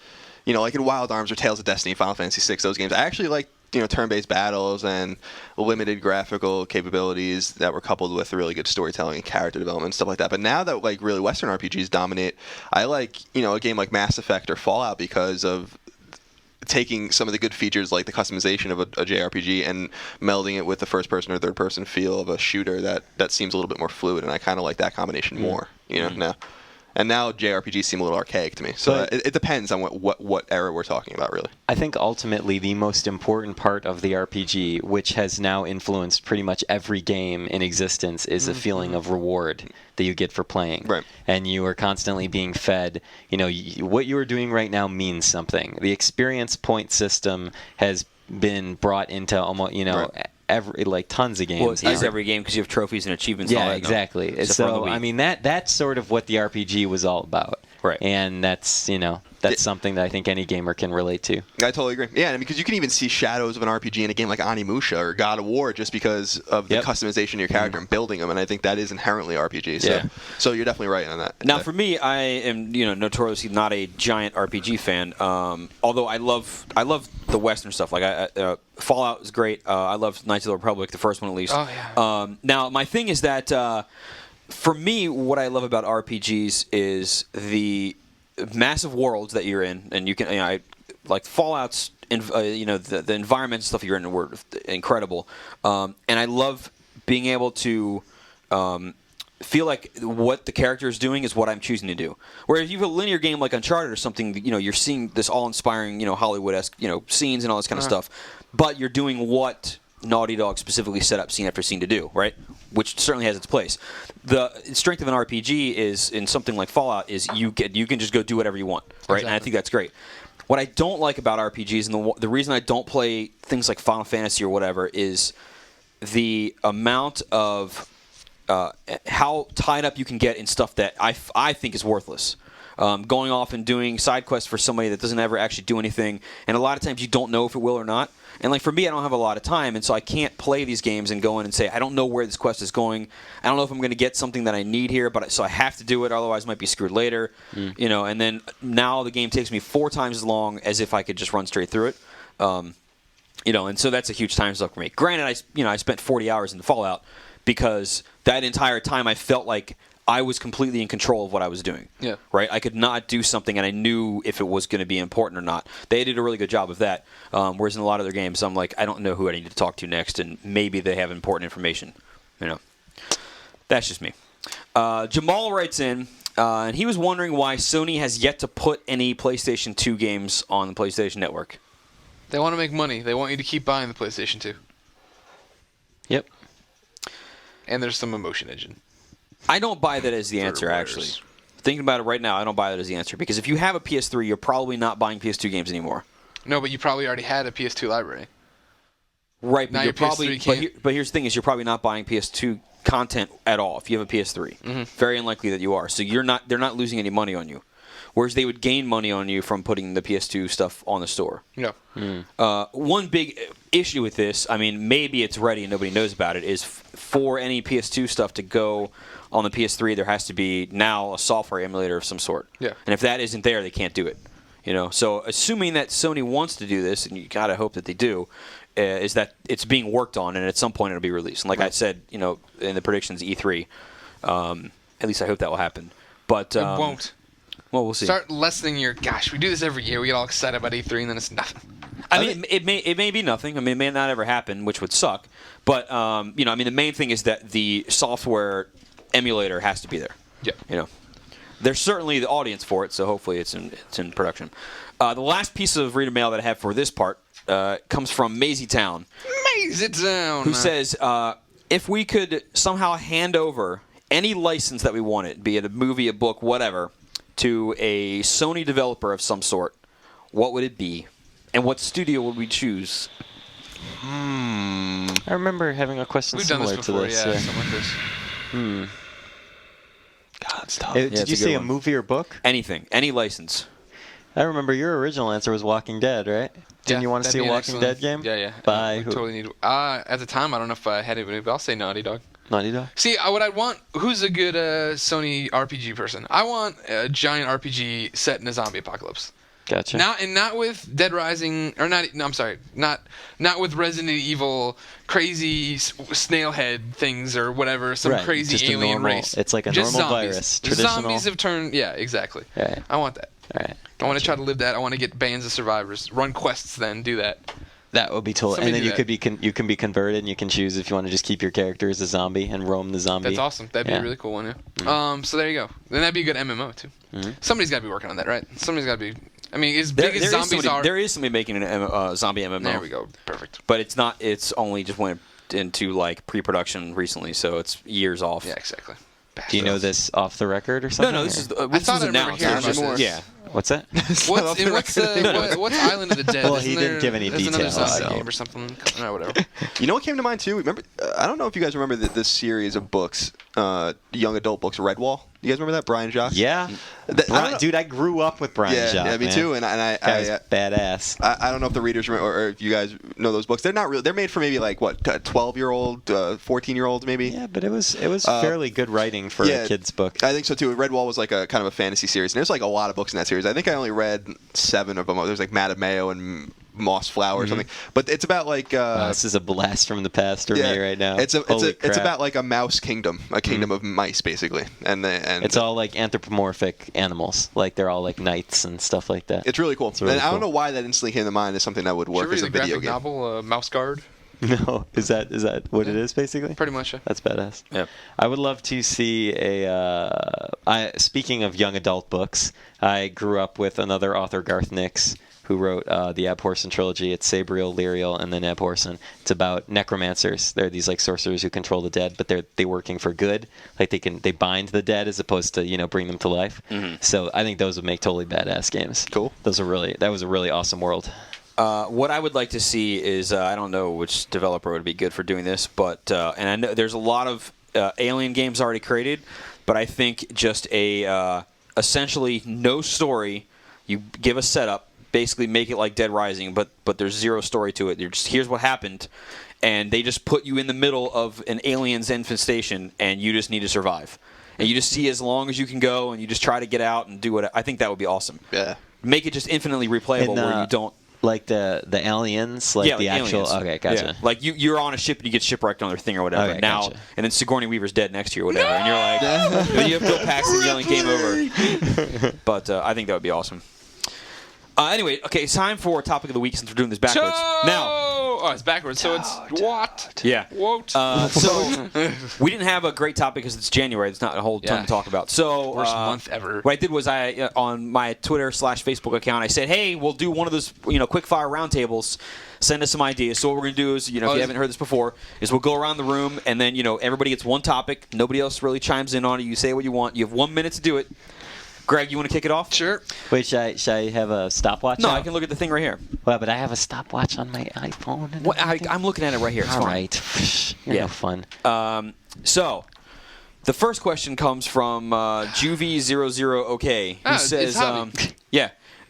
S4: like in Wild Arms or Tales of Destiny, Final Fantasy VI, those games. I actually liked, turn-based battles and limited graphical capabilities that were coupled with really good storytelling and character development and stuff like that. But now that like really Western RPGs dominate, I like, a game like Mass Effect or Fallout because of taking some of the good features like the customization of a JRPG and melding it with the first-person or third-person feel of a shooter that seems a little bit more fluid, and I kind of like that combination more, now. And now JRPGs seem a little archaic to me. So it depends on what era we're talking about, really.
S3: I think ultimately the most important part of the RPG, which has now influenced pretty much every game in existence, is a feeling of reward that you get for playing.
S4: Right.
S3: And you are constantly being fed, what you are doing right now means something. The experience point system has been brought into almost, tons of games.
S1: Well, it is every game because you have trophies and achievements.
S3: Yeah,
S1: and all that,
S3: exactly. So I mean that's sort of what the RPG was all about.
S1: Right.
S3: And that's something that I think any gamer can relate to.
S4: I totally agree. Yeah, and because you can even see shadows of an RPG in a game like Onimusha or God of War just because of the customization of your character and building them, and I think that is inherently RPG. So you're definitently right on that.
S1: Now, for me, I am notoriously not a giant RPG fan. Although I love the Western stuff. Like Fallout is great. I love Knights of the Republic, the first one at least.
S2: Oh yeah.
S1: Now my thing is that for me, what I love about RPGs is the massive worlds that you're in, and you can, like Fallout's, the environment and stuff you're in were incredible, and I love being able to feel like what the character is doing is what I'm choosing to do. Whereas if you have a linear game like Uncharted or something, you're seeing this all-inspiring, Hollywood-esque, scenes and all this kind of stuff, but you're doing what Naughty Dog specifically set up scene after scene to do, right? Which certainly has its place. The strength of an RPG is, in something like Fallout, is you can just go do whatever you want, right?
S2: Exactly.
S1: And I think that's great. What I don't like about RPGs, and the reason I don't play things like Final Fantasy or whatever, is the amount of how tied up you can get in stuff that I think is worthless. Going off and doing side quests for somebody that doesn't ever actually do anything, and a lot of times you don't know if it will or not. And like for me, I don't have a lot of time, and so I can't play these games and go in and say, I don't know where this quest is going. I don't know if I'm going to get something that I need here, so I have to do it, otherwise I might be screwed later. And then now the game takes me 4 times as long as if I could just run straight through it. And so that's a huge time suck for me. Granted, I spent 40 hours in Fallout because that entire time I felt like I was completely in control of what I was doing.
S2: Yeah.
S1: Right? I could not do something, and I knew if it was going to be important or not. They did a really good job of that. Whereas in a lot of their games, I'm like, I don't know who I need to talk to next, and maybe they have important information. That's just me. Jamal writes in, and he was wondering why Sony has yet to put any PlayStation 2 games on the PlayStation Network.
S2: They want to make money. They want you to keep buying the PlayStation 2.
S3: Yep.
S2: And there's some emotion engine.
S1: I don't buy that as the answer, actually. Thinking about it right now, I don't buy that as the answer. Because if you have a PS3, you're probably not buying PS2 games anymore.
S2: No, but you probably already had a PS2 library.
S1: Right,
S2: now
S1: but you're probably. But here's the thing: is you're probably not buying PS2 content at all if you have a PS3. Mm-hmm. Very unlikely that you are. So they're not losing any money on you. Whereas they would gain money on you from putting the PS2 stuff on the store.
S2: Yeah.
S1: One big issue with this, I mean, maybe it's ready and nobody knows about it, is for any PS2 stuff to go on the PS3, there has to be now a software emulator of some sort.
S2: Yeah.
S1: And if that isn't there, they can't do it. So assuming that Sony wants to do this, and you gotta hope that they do, is that it's being worked on, and at some point it'll be released. And like I said, in the predictions E3, at least I hope that will happen. But
S2: it won't.
S1: Well, we'll see.
S2: Start lessening your. Gosh, we do this every year. We get all excited about E3, and then it's nothing.
S1: I mean, it may be nothing. I mean, it may not ever happen, which would suck. But the main thing is that the software emulator has to be there.
S2: Yeah.
S1: There's certainly the audience for it, so hopefully it's in production. The last piece of reader mail that I have for this part comes from Maisie Town.
S2: Maisie Town.
S1: Who says, if we could somehow hand over any license that we wanted, be it a movie, a book, whatever, to a Sony developer of some sort, what would it be? And what studio would we choose?
S3: I remember having a question similar to this.
S2: Yeah, something like this.
S3: God, it's tough. Did you say a movie or book?
S1: Anything. Any license.
S3: I remember your original answer was Walking Dead, right? Didn't you want to see a Walking Dead game?
S2: Yeah.
S3: By who?
S2: Totally need. At the time, I don't know if I had it, but I'll say Naughty Dog.
S3: Naughty Dog?
S2: See, what I want, who's a good Sony RPG person? I want a giant RPG set in a zombie apocalypse.
S3: Gotcha.
S2: Not with Dead Rising, or not. No, I'm sorry. Not with Resident Evil, crazy snail head things or whatever. Some crazy
S3: just
S2: alien race.
S3: It's like a
S2: just
S3: normal
S2: zombies.
S3: virus. Traditional.
S2: Zombies have turned. Yeah, exactly.
S3: Right.
S2: I want that.
S3: All right.
S2: I want to try to live that. I want to get bands of survivors, run quests, then do that.
S3: That would be totally. And then you can be converted, and you can choose if you want to just keep your character as a zombie and roam the zombie.
S2: That's awesome. That'd be a really cool one. Yeah. Mm-hmm. So there you go. Then that'd be a good MMO too. Mm-hmm. Somebody's got to be working on that, right? Somebody's got to be. I mean, as big as zombies are.
S1: There is somebody making a zombie MMO.
S2: There we go. Perfect.
S1: But it's not. It's only just went into like pre-production recently, so it's years off.
S2: Yeah, exactly.
S3: Do you know this off the record or something?
S1: No, this is announced.
S3: Yeah. What's that?
S2: What's Island of the Dead?
S3: Well, he didn't give any details.
S2: There's another zombie game or something. No, whatever.
S4: You know what came to mind too? Remember? I don't know if you guys remember this series of books, young adult books, Redwall. You guys remember that? Brian Jacques?
S3: Yeah. Dude, I grew up with Brian Jacques.
S4: Yeah, me too. And I
S3: badass.
S4: I don't know if the readers remember, or if you guys know those books. They're not real. They're made for maybe like what, 12-year-old, 14-year-olds maybe.
S3: Yeah, but it was fairly good writing for a kid's book.
S4: I think so too. Redwall was like a kind of a fantasy series, and there's like a lot of books in that series. I think I only read 7 of them. There's like Madame Mayo and Moss Flower or something. But it's about like
S3: this is a blast from the past for me right now.
S4: It's about like a mouse kingdom, a kingdom of mice basically, and it's
S3: all like anthropomorphic animals, like they're all like knights and stuff like that.
S4: It's really cool. Really and cool. I don't know why that instantly came to mind as something that would work as a video game.
S2: Novel, Mouse Guard.
S3: No, is that what it is basically?
S2: Pretty much. Yeah.
S3: That's badass.
S1: Yeah.
S3: I would love to see speaking of young adult books, I grew up with another author, Garth Nix, who wrote the Abhorsen trilogy. It's Sabriel, Lyriel, and then Abhorsen. It's about necromancers. They're these like sorcerers who control the dead, but they're working for good. Like they bind the dead as opposed to bring them to life. Mm-hmm. So I think those would make totally badass games.
S4: Cool.
S3: That was a really awesome world.
S1: What I would like to see is I don't know which developer would be good for doing this, but and I know there's a lot of Alien games already created, but I think just a essentially no story. You give a setup. Basically make it like Dead Rising, but there's zero story to it. You're just here's what happened, and they just put you in the middle of an alien's infestation, and you just need to survive. And you just see as long as you can go, and you just try to get out and do what. I think that would be awesome.
S4: Yeah.
S1: Make it just infinitely replayable where you don't.
S3: Like the aliens, like the actual.
S1: Aliens.
S3: Okay, gotcha.
S1: Yeah. Like you're on a ship and you get shipwrecked on their thing or whatever.
S3: Okay,
S1: now
S3: gotcha.
S1: And then Sigourney Weaver's dead next to you or whatever, and you're like, and you have Bill Paxton yelling "Game over." But I think that would be awesome. Anyway, okay, it's time for topic of the week since we're doing this backwards.
S2: Oh, it's backwards, so it's what?
S1: Yeah.
S2: What?
S1: So we didn't have a great topic because it's January. There's not a whole ton to talk about. So
S2: worst month ever.
S1: What I did was I on my Twitter/Facebook account, I said, hey, we'll do one of those quick fire roundtables. Send us some ideas. So what we're going to do is, if you haven't heard this before, is we'll go around the room and then, everybody gets one topic. Nobody else really chimes in on it. You say what you want. You have 1 minute to do it. Greg, you want to kick it off?
S2: Sure.
S3: Wait, should I have a stopwatch?
S1: No, I can look at the thing right here.
S3: Well, but I have a stopwatch on my iPhone.
S1: I'm looking at it right here. It's
S3: all
S1: fine.
S3: Right. You're no fun.
S1: So, the first question comes from Juvie00OK, who says, I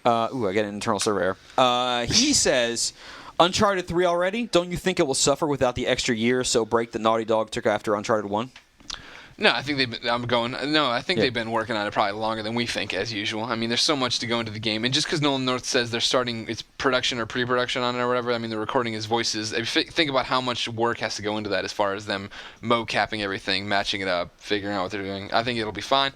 S1: got an internal server error. He says, Uncharted 3 already? Don't you think it will suffer without the extra year or so break that Naughty Dog took after Uncharted 1?
S2: No, I think they've been working on it probably longer than we think, as usual. I mean, there's so much to go into the game, and just because Nolan North says they're starting its production or pre-production on it or whatever, I mean, they're recording his voices. If you think about how much work has to go into that as far as them mocapping everything, matching it up, figuring out what they're doing. I think it'll be fine.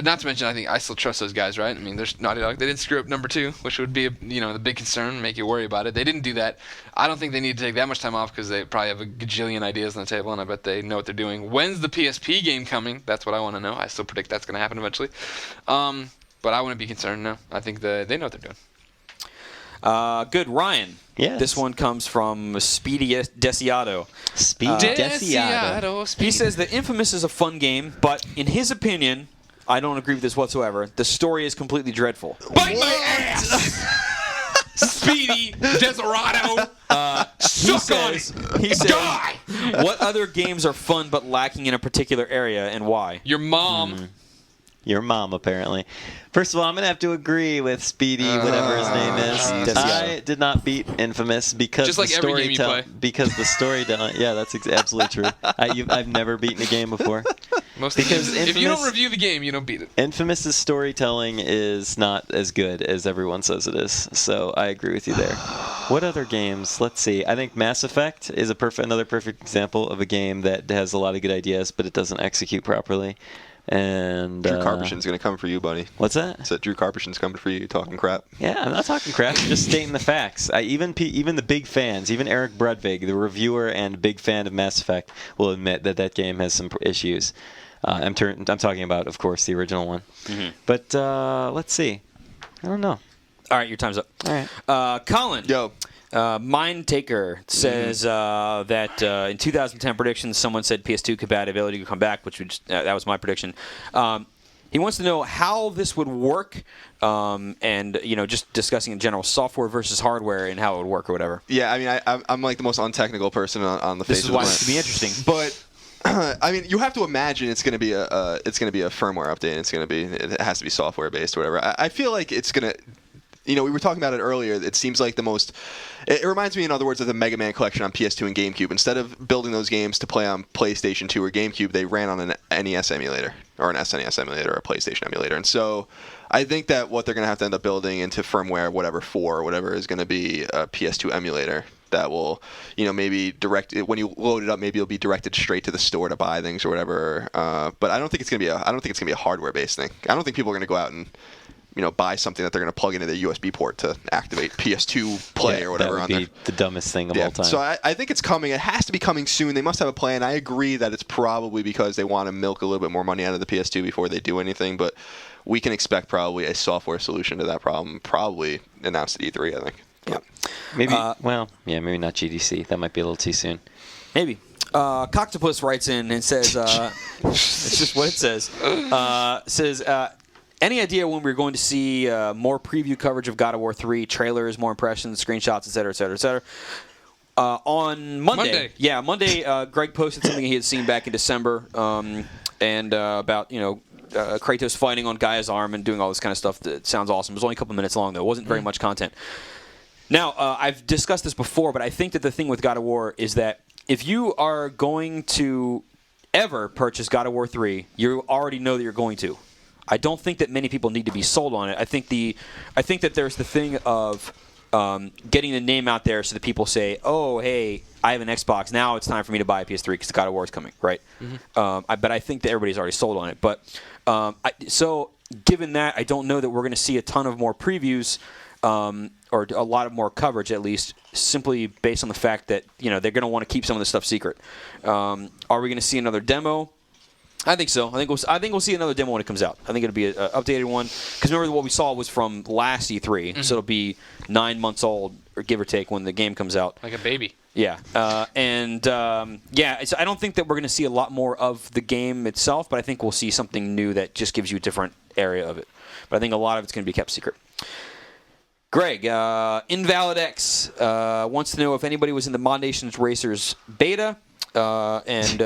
S2: Not to mention, I think I still trust those guys, right? I mean, there's Naughty Dog. They didn't screw up number 2, which would be the big concern, make you worry about it. They didn't do that. I don't think they need to take that much time off because they probably have a gajillion ideas on the table, and I bet they know what they're doing. When's the PSP game coming? That's what I want to know. I still predict that's going to happen eventually. But I wouldn't be concerned, no. I think they know what they're doing.
S1: Good. Ryan.
S3: Yes.
S1: This one comes from Speedy Desiato.
S3: Desiato.
S1: He says that Infamous is a fun game, but in his opinion, I don't agree with this whatsoever, the story is completely dreadful.
S2: Bite my ass! Speedy Deserato.
S1: He says, die! What other games are fun but lacking in a particular area, and why?
S2: Your mom.
S3: Your mom, apparently. First of all, I'm going to have to agree with Speedy, whatever his name is. I did not beat Infamous because
S2: just like
S3: the
S2: every game you play.
S3: Because the storytelling. Yeah, that's absolutely true. I've never beaten a game before.
S2: Because if you don't review the game, you don't beat it.
S3: Infamous's storytelling is not as good as everyone says it is. So I agree with you there. What other games? Let's see. I think Mass Effect is another perfect example of a game that has a lot of good ideas, but it doesn't execute properly. And
S4: Drew Karpyshyn's going to come for you, buddy.
S3: What's that?
S4: I said Drew Karpyshyn's coming for you, talking crap.
S3: Yeah, I'm not talking crap. I'm just stating the facts. Even the big fans, even Eric Brudvig, the reviewer and big fan of Mass Effect, will admit that game has some issues. I'm talking about, of course, the original one. Mm-hmm. But let's see. I don't know.
S1: All right, your time's up.
S3: All right.
S1: Colin.
S4: Yo.
S1: Mind Taker says that in 2010 predictions, someone said PS2 compatibility would come back, which that was my prediction. He wants to know how this would work, and just discussing in general software versus hardware and how it would work or whatever.
S4: Yeah, I mean, I'm like the most untechnical person on the face of the planet.
S1: This is why it's gonna be interesting.
S4: But I mean, you have to imagine it's going to be a firmware update. It has to be software based or whatever. I feel like it's going to. We were talking about it earlier. It seems like it reminds me, in other words, of the Mega Man collection on PS2 and GameCube. Instead of building those games to play on PlayStation 2 or GameCube, they ran on an NES emulator or an SNES emulator or a PlayStation emulator. And so I think that what they're going to have to end up building into firmware, whatever is going to be a PS2 emulator that will, maybe when you load it up, maybe it'll be directed straight to the store to buy things or whatever. But I don't think it's going to be a hardware-based thing. I don't think people are going to go out and buy something that they're going to plug into their USB port to activate PS2 Play or whatever.
S3: That would be the dumbest thing of all time.
S4: So I think it's coming. It has to be coming soon. They must have a plan. I agree that it's probably because they want to milk a little bit more money out of the PS2 before they do anything, but we can expect probably a software solution to that problem, probably announced at E3, I think.
S1: Yeah.
S3: Maybe, maybe not GDC. That might be a little too soon.
S1: Maybe. Coctopus writes in and says, it's just what it says. Any idea when we're going to see more preview coverage of God of War 3, trailers, more impressions, screenshots, et cetera, et cetera, et cetera? On Monday. Yeah, Monday, Greg posted something he had seen back in December and about, Kratos fighting on Gaia's arm and doing all this kind of stuff. That sounds awesome. It was only a couple minutes long, though. It wasn't very much content. Now, I've discussed this before, but I think that the thing with God of War is that if you are going to ever purchase God of War 3, you already know that you're going to. I don't think that many people need to be sold on it. I think that there's the thing of getting the name out there so that people say, "Oh, hey, I have an Xbox. Now it's time for me to buy a PS3 because God of War is coming." Right? Mm-hmm. But I think that everybody's already sold on it. But so given that, I don't know that we're going to see a ton of more previews or a lot of more coverage, at least, simply based on the fact that they're going to want to keep some of this stuff secret. Are we going to see another demo? I think so. I think we'll see another demo when it comes out. I think it'll be an updated one. Because remember, what we saw was from last E3, so it'll be 9 months old, or give or take, when the game comes out.
S2: Like a baby.
S1: Yeah. So I don't think that we're going to see a lot more of the game itself, but I think we'll see something new that just gives you a different area of it. But I think a lot of it's going to be kept secret. Greg, Invalid X wants to know if anybody was in the Mod Nations Racers beta. And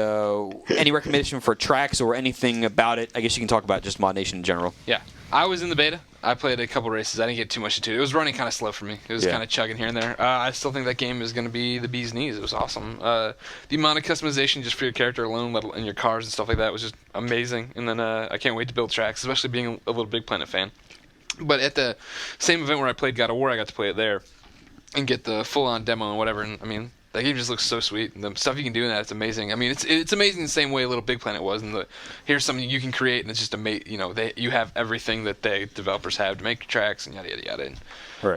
S1: any recommendation for tracks or anything about it? I guess you can talk about just Mod Nation in general.
S2: Yeah, I was in the beta. I played a couple races. I didn't get too much into it. It was running kind of slow for me. It was kind of chugging here and there. I still think that game is going to be the bee's knees. It was awesome. The amount of customization just for your character alone, and your cars and stuff like that, was just amazing. And then I can't wait to build tracks, especially being a little Big Planet fan. But at the same event where I played God of War, I got to play it there and get the full-on demo and whatever. And I mean, that game just looks so sweet. And the stuff you can do in that, it's amazing. I mean, it's amazing the same way Little Big Planet was. And here's something you can create, and it's just amazing. You have everything that the developers have to make tracks and yada yada yada. And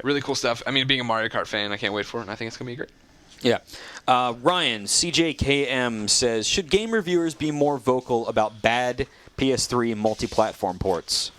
S2: really cool stuff. I mean, being a Mario Kart fan, I can't wait for it. And I think it's gonna be great.
S1: Yeah. Ryan CJKM says, should game reviewers be more vocal about bad PS3 multi-platform ports?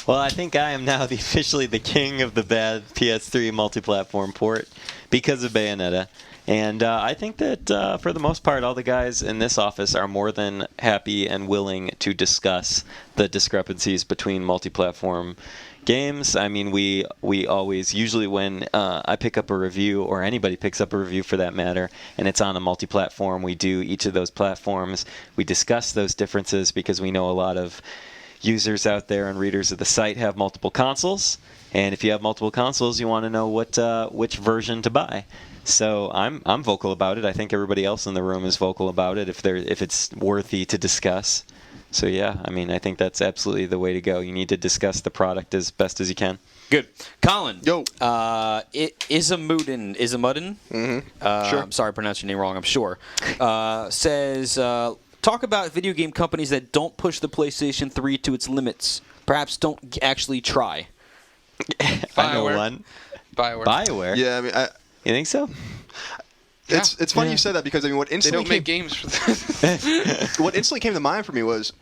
S3: Well, I think I am now officially the king of the bad PS3 multi-platform port because of Bayonetta. And I think that, for the most part, all the guys in this office are more than happy and willing to discuss the discrepancies between multi-platform games. I mean, we always, usually when I pick up a review, or anybody picks up a review for that matter, and it's on a multi-platform, we do each of those platforms. We discuss those differences because we know a lot of users out there and readers of the site have multiple consoles. And if you have multiple consoles, you want to know which version to buy. So I'm vocal about it. I think everybody else in the room is vocal about it if it's worthy to discuss. So yeah, I mean, I think that's absolutely the way to go. You need to discuss the product as best as you can.
S1: Good. Colin.
S4: Yo.
S1: Isamudin.
S4: Mm-hmm.
S1: Sure. I'm sorry I pronounced your name wrong, I'm sure. Says, talk about video game companies that don't push the PlayStation 3 to its limits. Perhaps don't actually try.
S3: I know one. BioWare.
S4: Yeah, I mean,
S3: you think so?
S4: It's funny you said that because I mean, what instantly
S2: they don't make games for this.
S4: What instantly came to mind for me was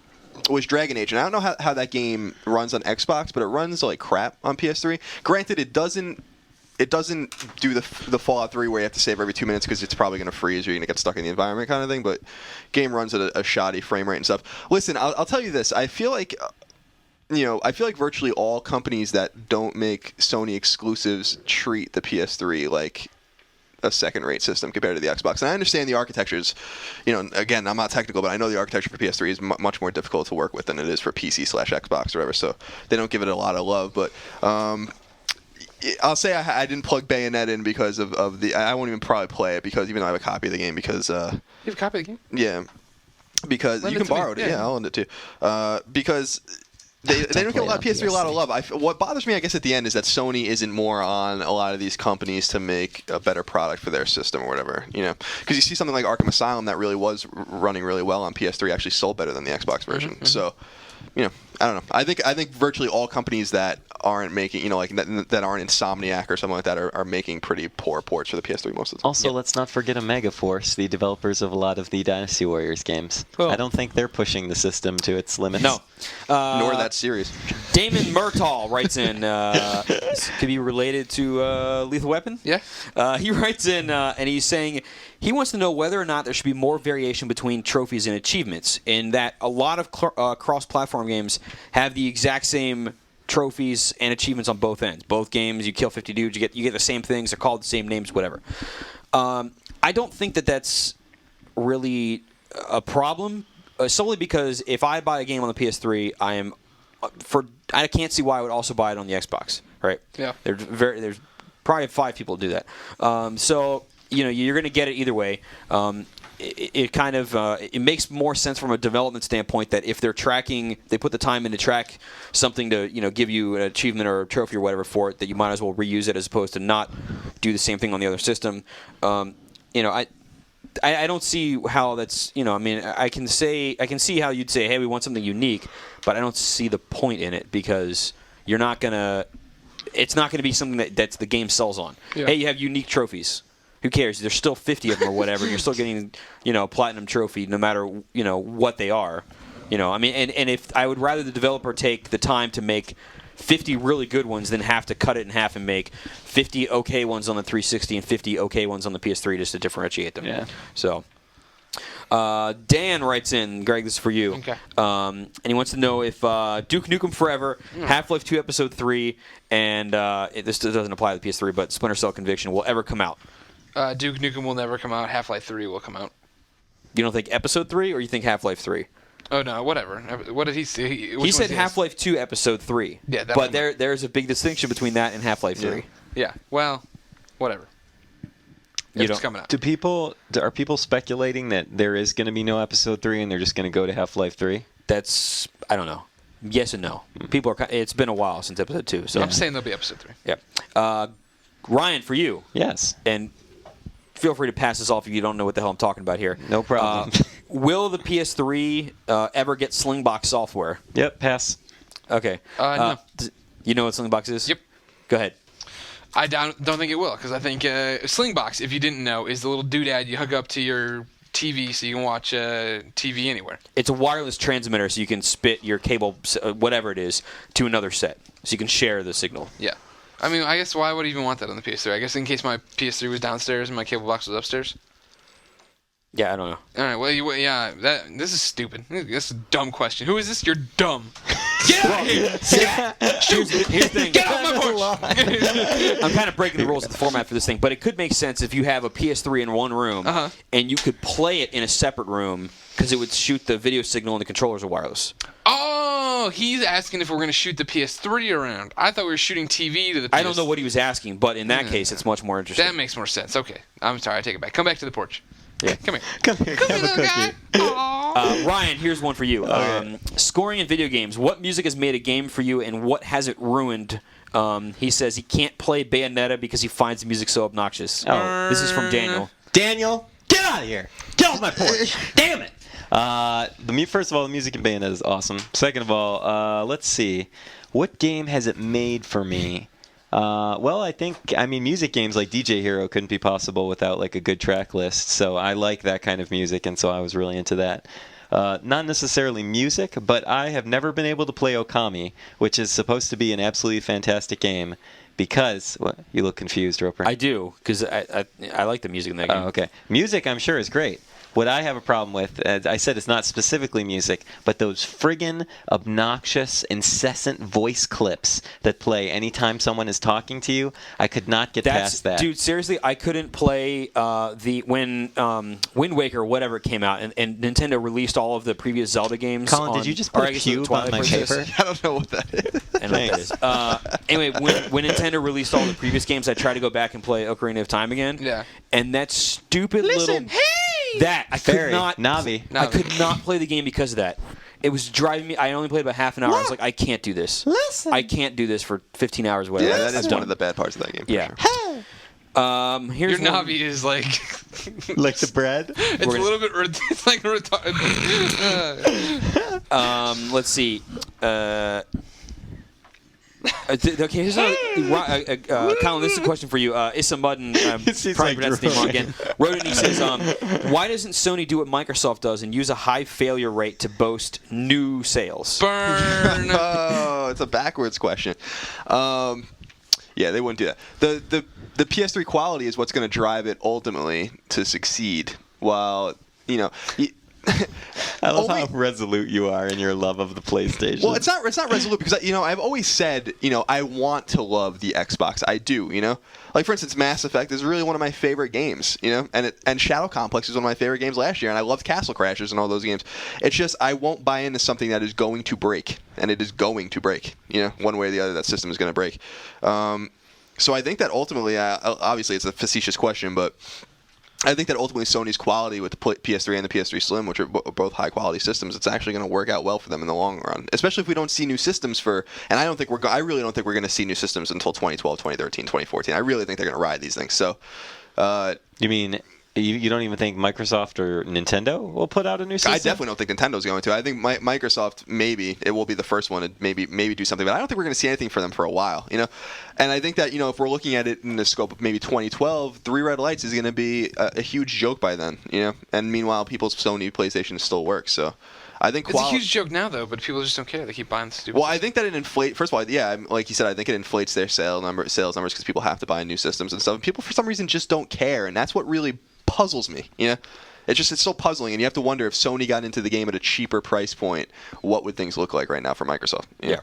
S4: Dragon Age, and I don't know how that game runs on Xbox, but it runs like crap on PS3. Granted, it doesn't do the Fallout 3 where you have to save every 2 minutes because it's probably going to freeze or you're going to get stuck in the environment kind of thing. But game runs at a shoddy frame rate and stuff. Listen, I'll tell you this: I feel like virtually all companies that don't make Sony exclusives treat the PS3 like a second-rate system compared to the Xbox. And I understand the architectures, again, I'm not technical, but I know the architecture for PS3 is much more difficult to work with than it is for PC/Xbox or whatever, so they don't give it a lot of love. But I'll say I didn't plug Bayonetta in because of the... I won't even probably play it because even though I have a copy of the game because...
S2: you have a copy of the game?
S4: Yeah. Because you can borrow it. Yeah, I'll lend it too. Because... They don't give a lot of PS3 a lot of love. What bothers me, I guess, at the end is that Sony isn't more on a lot of these companies to make a better product for their system or whatever. Because you see something like Arkham Asylum that really was running really well on PS3 actually sold better than the Xbox version. Mm-hmm. So, I don't know. I think virtually all companies that aren't making, that aren't Insomniac or something like that are making pretty poor ports for the PS3 most of the time.
S3: Also, let's not forget Megaforce, the developers of a lot of the Dynasty Warriors games. Cool. I don't think they're pushing the system to its limits.
S1: No.
S4: Nor that series.
S1: Damon Murtaugh writes in, this could be related to Lethal Weapon?
S2: Yeah.
S1: He writes in, and he's saying he wants to know whether or not there should be more variation between trophies and achievements, in that a lot of cross-platform games have the exact same trophies and achievements on both ends. Both games, you kill 50 dudes, you get the same things, they're called the same names, whatever. I don't think that's really a problem, solely because if I buy a game on the PS3, I can't see why I would also buy it on the Xbox, right?
S2: Yeah.
S1: There's probably 5 people do that. So you're going to get it either way. It makes more sense from a development standpoint that if they're tracking, they put the time in to track something to give you an achievement or a trophy or whatever for it, that you might as well reuse it as opposed to not do the same thing on the other system. I don't see how that's I can see how you'd say, hey, we want something unique, but I don't see the point in it because it's not gonna be something that's the game sells on. Yeah. Hey, you have unique trophies. Who cares? There's still 50 of them or whatever. You're still getting, platinum trophy no matter, what they are. And if I would rather the developer take the time to make 50 really good ones than have to cut it in half and make 50 okay ones on the 360 and 50 okay ones on the PS3 just to differentiate them.
S3: Yeah.
S1: So, Dan writes in, Greg, this is for you.
S2: Okay.
S1: And he wants to know if Duke Nukem Forever, Half-Life 2 Episode 3, and this doesn't apply to the PS3, but Splinter Cell Conviction will ever come out.
S2: Duke Nukem will never come out. Half-Life 3 will come out.
S1: You don't think Episode 3, or you think Half-Life 3?
S2: Oh, no, whatever. What did he say?
S1: He said Half-Life 2 Episode 3.
S2: Yeah,
S1: but there's a big distinction between that and Half-Life 3.
S2: Yeah, well, whatever. It's coming out.
S3: Are people speculating that there is going to be no Episode 3 and they're just going to go to Half-Life 3?
S1: I don't know. Yes and no. It's been a while since Episode 2. So
S2: I'm saying there'll be Episode 3.
S1: Yeah. Ryan, for you.
S3: Yes.
S1: And feel free to pass this off if you don't know what the hell I'm talking about here.
S3: No problem.
S1: Will the PS3 ever get Slingbox software?
S3: Yep, pass.
S1: Okay.
S2: No.
S1: You know what Slingbox is?
S2: Yep.
S1: Go ahead.
S2: I don't think it will, because I think Slingbox, if you didn't know, is the little doodad you hook up to your TV so you can watch TV anywhere.
S1: It's a wireless transmitter, so you can spit your cable, whatever it is, to another set, so you can share the signal.
S2: Yeah. I mean, I guess why would I even want that on the PS3? I guess in case my PS3 was downstairs and my cable box was upstairs.
S1: Yeah, I don't know.
S2: All right, well, this is stupid. This is a dumb question. Who is this? You're dumb. Get out of here!
S1: Here's the thing.
S2: Get off my porch!
S1: I'm kind of breaking the rules of the format for this thing, but it could make sense if you have a PS3 in one room and you could play it in a separate room because it would shoot the video signal and the controllers are wireless.
S2: Oh, he's asking if we're going to shoot the PS3 around. I thought we were shooting TV to the PS3.
S1: I don't know what he was asking, but in that case, it's much more interesting.
S2: That makes more sense. Okay. I'm sorry. I take it back. Come back to the porch.
S1: Yeah.
S2: Come here.
S3: Come here. Have a cookie.
S1: Ryan, here's one for you. Okay. Scoring in video games. What music has made a game for you, and what has it ruined? He says he can't play Bayonetta because he finds the music so obnoxious.
S3: Oh.
S1: This is from Daniel.
S6: Daniel, get out of here. Get off my porch. Damn it.
S3: First of all, the music in Bayonetta is awesome. Second of all, let's see. What game has it made for me? I mean, music games like DJ Hero couldn't be possible without like a good track list. So I like that kind of music, and so I was really into that. Not necessarily music, but I have never been able to play Okami, which is supposed to be an absolutely fantastic game. Because you look confused, Roper.
S1: I do, because I like the music in that game.
S3: Oh, okay. Music, I'm sure, is great. What I have a problem with, as I said, it's not specifically music, but those friggin' obnoxious, incessant voice clips that play anytime someone is talking to you. I could not get past that.
S1: Dude, seriously, I couldn't play when Wind Waker, whatever came out, and Nintendo released all of the previous Zelda games.
S3: Colin, did you just put a cube on my paper?
S4: I don't know what that is.
S1: I know what that is. Anyway, when Nintendo released all the previous games, I tried to go back and play Ocarina of Time again.
S2: Yeah.
S1: And that stupid
S2: Listen,
S1: little...
S2: Hey!
S1: That I could not.
S3: Navi.
S1: I could not play the game because of that. It was driving me. I only played about half an hour. I was like, I can't do this.
S3: Listen.
S1: I can't do this for 15 hours. Whatever.
S4: Yeah, that is one of the bad parts of that game.
S1: Yeah.
S4: Sure.
S1: Here's
S2: Your Navi is like
S3: like the bread.
S2: It's a little bit. It's like retarded.
S1: Let's see. Okay, here's another. Colin, this is a question for you. Issa Mudden, probably pronounced the name wrong again. Wrote it and he says, why doesn't Sony do what Microsoft does and use a high failure rate to boast new sales?
S2: Burn.
S4: Oh, it's a backwards question. Yeah, they wouldn't do that. The PS3 quality is what's going to drive it ultimately to succeed. While, you know...
S3: I love how resolute you are in your love of the PlayStation.
S4: Well, it's not resolute because I've always said I want to love the Xbox. I do, like for instance, Mass Effect is really one of my favorite games, and Shadow Complex is one of my favorite games last year, and I loved Castle Crashers and all those games. It's just I won't buy into something that is going to break, and it is going to break. One way or the other, that system is going to break. So I think that ultimately, obviously, it's a facetious question, but. I think that ultimately Sony's quality with the PS3 and the PS3 Slim, which are both high-quality systems, it's actually going to work out well for them in the long run. Especially if we don't see new systems and I really don't think we're going to see new systems until 2012, 2013, 2014. I really think they're going to ride these things. So,
S3: you mean you don't even think Microsoft or Nintendo will put out a new system?
S4: I definitely don't think Nintendo's going to. I think Microsoft maybe it will be the first one to maybe do something, but I don't think we're going to see anything for them for a while. And I think that if we're looking at it in the scope of maybe 2012, 3 red lights is going to be a huge joke by then. And meanwhile, people's Sony PlayStation still works. So. I think
S2: it's a huge joke now, though, but people just don't care. They keep buying the stupid.
S4: Well, I think that it inflates. First of all, yeah, like you said, I think it inflates their sales numbers because people have to buy new systems and stuff. And people, for some reason, just don't care, and that's what really puzzles me. It's so puzzling, and you have to wonder if Sony got into the game at a cheaper price point, what would things look like right now for Microsoft?
S1: Yeah.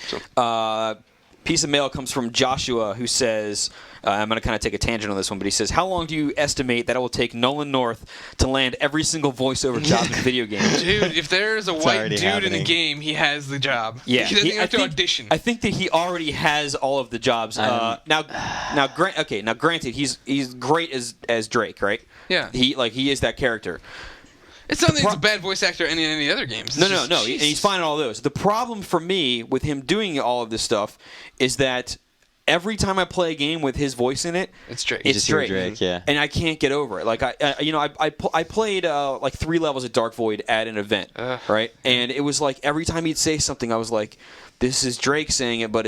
S1: So. Piece of mail comes from Joshua, who says, I'm going to kind of take a tangent on this one, but he says, how long do you estimate that it will take Nolan North to land every single voiceover job in video games?
S2: Dude, if there's a white dude in a game, he has the job.
S1: Yeah,
S2: he doesn't have to audition.
S1: I think that he already has all of the jobs. Now, granted, he's great as Drake, right?
S2: Yeah.
S1: He is that character.
S2: It's not that he's a bad voice actor in any other games.
S1: No. And he's fine in all those. The problem for me with him doing all of this stuff is that every time I play a game with his voice in it,
S2: it's Drake.
S1: It's Drake,
S3: yeah.
S1: And I can't get over it. Like I played like 3 levels at Dark Void at an event, right? And it was like every time he'd say something, I was like, this is Drake saying it, but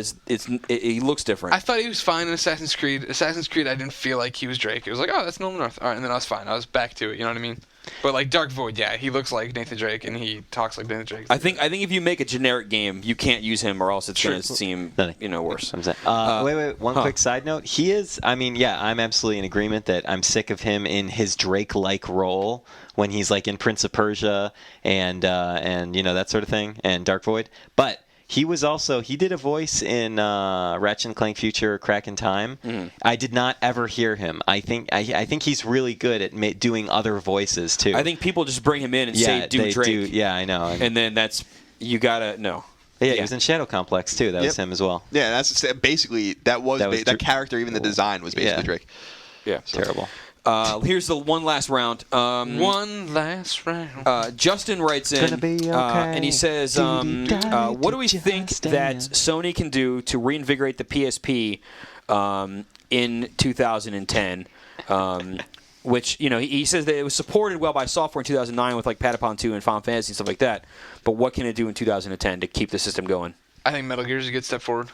S1: he looks different.
S2: I thought he was fine in Assassin's Creed. Assassin's Creed, I didn't feel like he was Drake. It was like, oh, that's Nolan North. All right, and then I was fine. I was back to it. You know what I mean? But like Dark Void, yeah, he looks like Nathan Drake and he talks like Nathan Drake.
S1: I think if you make a generic game, you can't use him, or else it's going to seem worse.
S3: Wait. One quick side note. He is. I mean, yeah, I'm absolutely in agreement that I'm sick of him in his Drake-like role when he's like in Prince of Persia and that sort of thing and Dark Void, but. He did a voice in Ratchet & Clank Future Crack in Time. Mm. I did not ever hear him. I think he's really good at doing other voices too.
S1: I think people just bring him in and say, do Drake.
S3: Yeah, I know.
S1: And then you gotta know.
S3: Yeah, he was in Shadow Complex too. That was him as well.
S4: Yeah, that's basically that character. Even the design was basically Drake.
S1: Yeah,
S4: so.
S1: Terrible. Here's the one last round.
S2: One last round.
S1: Justin writes in, and he says, what do we think that Sony can do to reinvigorate the PSP in 2010? which, he says that it was supported well by software in 2009 with like Patapon 2 and Final Fantasy and stuff like that. But what can it do in 2010 to keep the system going?
S2: I think Metal Gear is a good step forward.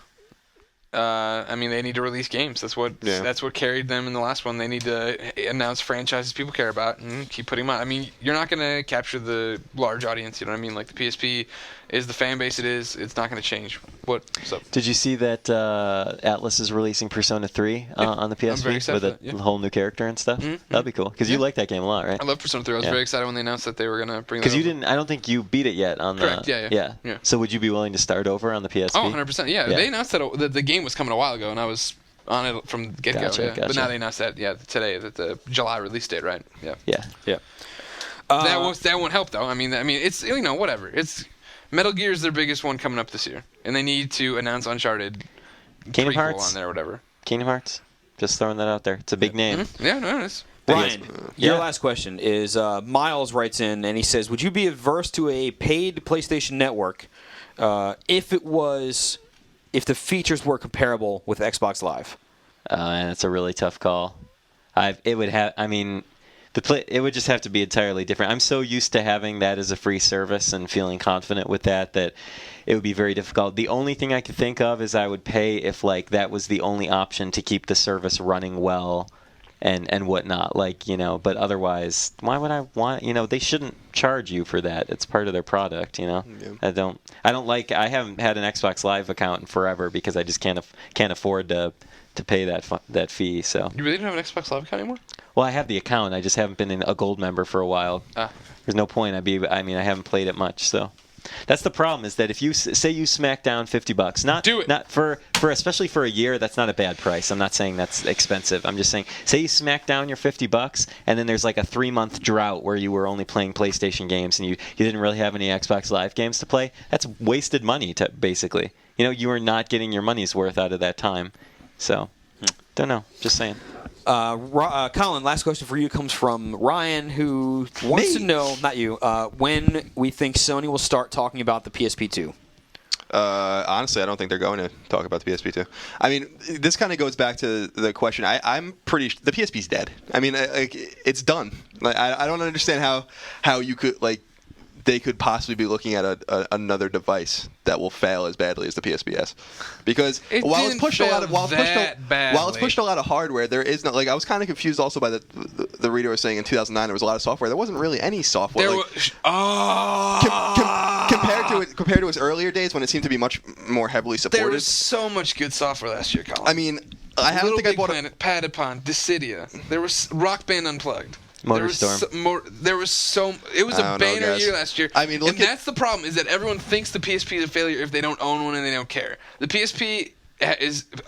S2: They need to release games. That's what carried them in the last one. They need to announce franchises people care about and keep putting them out. You're not going to capture the large audience, you know what I mean? Like the PSP is the fan base it is. It's not going to change. What's up?
S3: Did you see that Atlas is releasing Persona 3 on the PSP with a whole new character and stuff? Mm-hmm. That'd be cool. Because you like that game a lot, right?
S2: I love Persona 3. I was very excited when they announced that they were going to bring that
S3: over. Because I don't think you beat it yet on
S2: Correct.
S3: Yeah. So would you be willing to start over on the PSP?
S2: Oh, 100%. Yeah. They announced that the game was coming a while ago, and I was on it from the get-go. Gotcha. But now they announced that, today, that the July release date, right?
S3: Yeah.
S2: That won't help, though. It's, whatever. It's Metal Gear is their biggest one coming up this year, and they need to announce Uncharted
S3: Kingdom Hearts
S2: on there or whatever.
S3: Kingdom Hearts. Just throwing that out there. It's a big name.
S2: Mm-hmm. Yeah, no, it is.
S1: Ryan, your last question is Miles writes in, and he says, would you be averse to a paid PlayStation Network if the features were comparable with Xbox Live?
S3: And it's a really tough call. It would just have to be entirely different. I'm so used to having that as a free service and feeling confident with that it would be very difficult. The only thing I could think of is I would pay if that was the only option to keep the service running well and whatnot. But otherwise, why would I want? They shouldn't charge you for that. It's part of their product.
S4: Yeah.
S3: I haven't had an Xbox Live account in forever because I just can't afford to pay that fee. So
S2: you really don't have an Xbox Live account anymore?
S3: Well, I have the account. I just haven't been a gold member for a while. There's no point. I haven't played it much. So that's the problem. Is that if you say you smack down $50,
S2: do it.
S3: Not for especially for a year. That's not a bad price. I'm not saying that's expensive. I'm just saying, say you smack down your $50, and then there's like a 3-month drought where you were only playing PlayStation games and you didn't really have any Xbox Live games to play. That's wasted money. Basically, you are not getting your money's worth out of that time. So, don't know. Just saying.
S1: Colin, last question for you comes from Ryan, who wants to know, not you, when we think Sony will start talking about the PSP 2.
S4: Honestly, I don't think they're going to talk about the PSP 2. This kind of goes back to the question. I'm pretty the PSP's dead. It's done. I don't understand how you could they could possibly be looking at another device that will fail as badly as the PSPS, because while it's pushed a lot of hardware, there is no I was kind of confused also by the reader was saying in 2009 there was a lot of software. There wasn't really any software. Compared to its earlier days when it seemed to be much more heavily supported.
S2: There was so much good software last year, Colin.
S4: I don't think I bought
S2: Planet, Patapon, Dissidia. There was Rock Band Unplugged.
S3: MotorStorm.
S2: It was a banner year last year.
S4: That's
S2: the problem, is that everyone thinks the PSP is a failure if they don't own one and they don't care. The PSP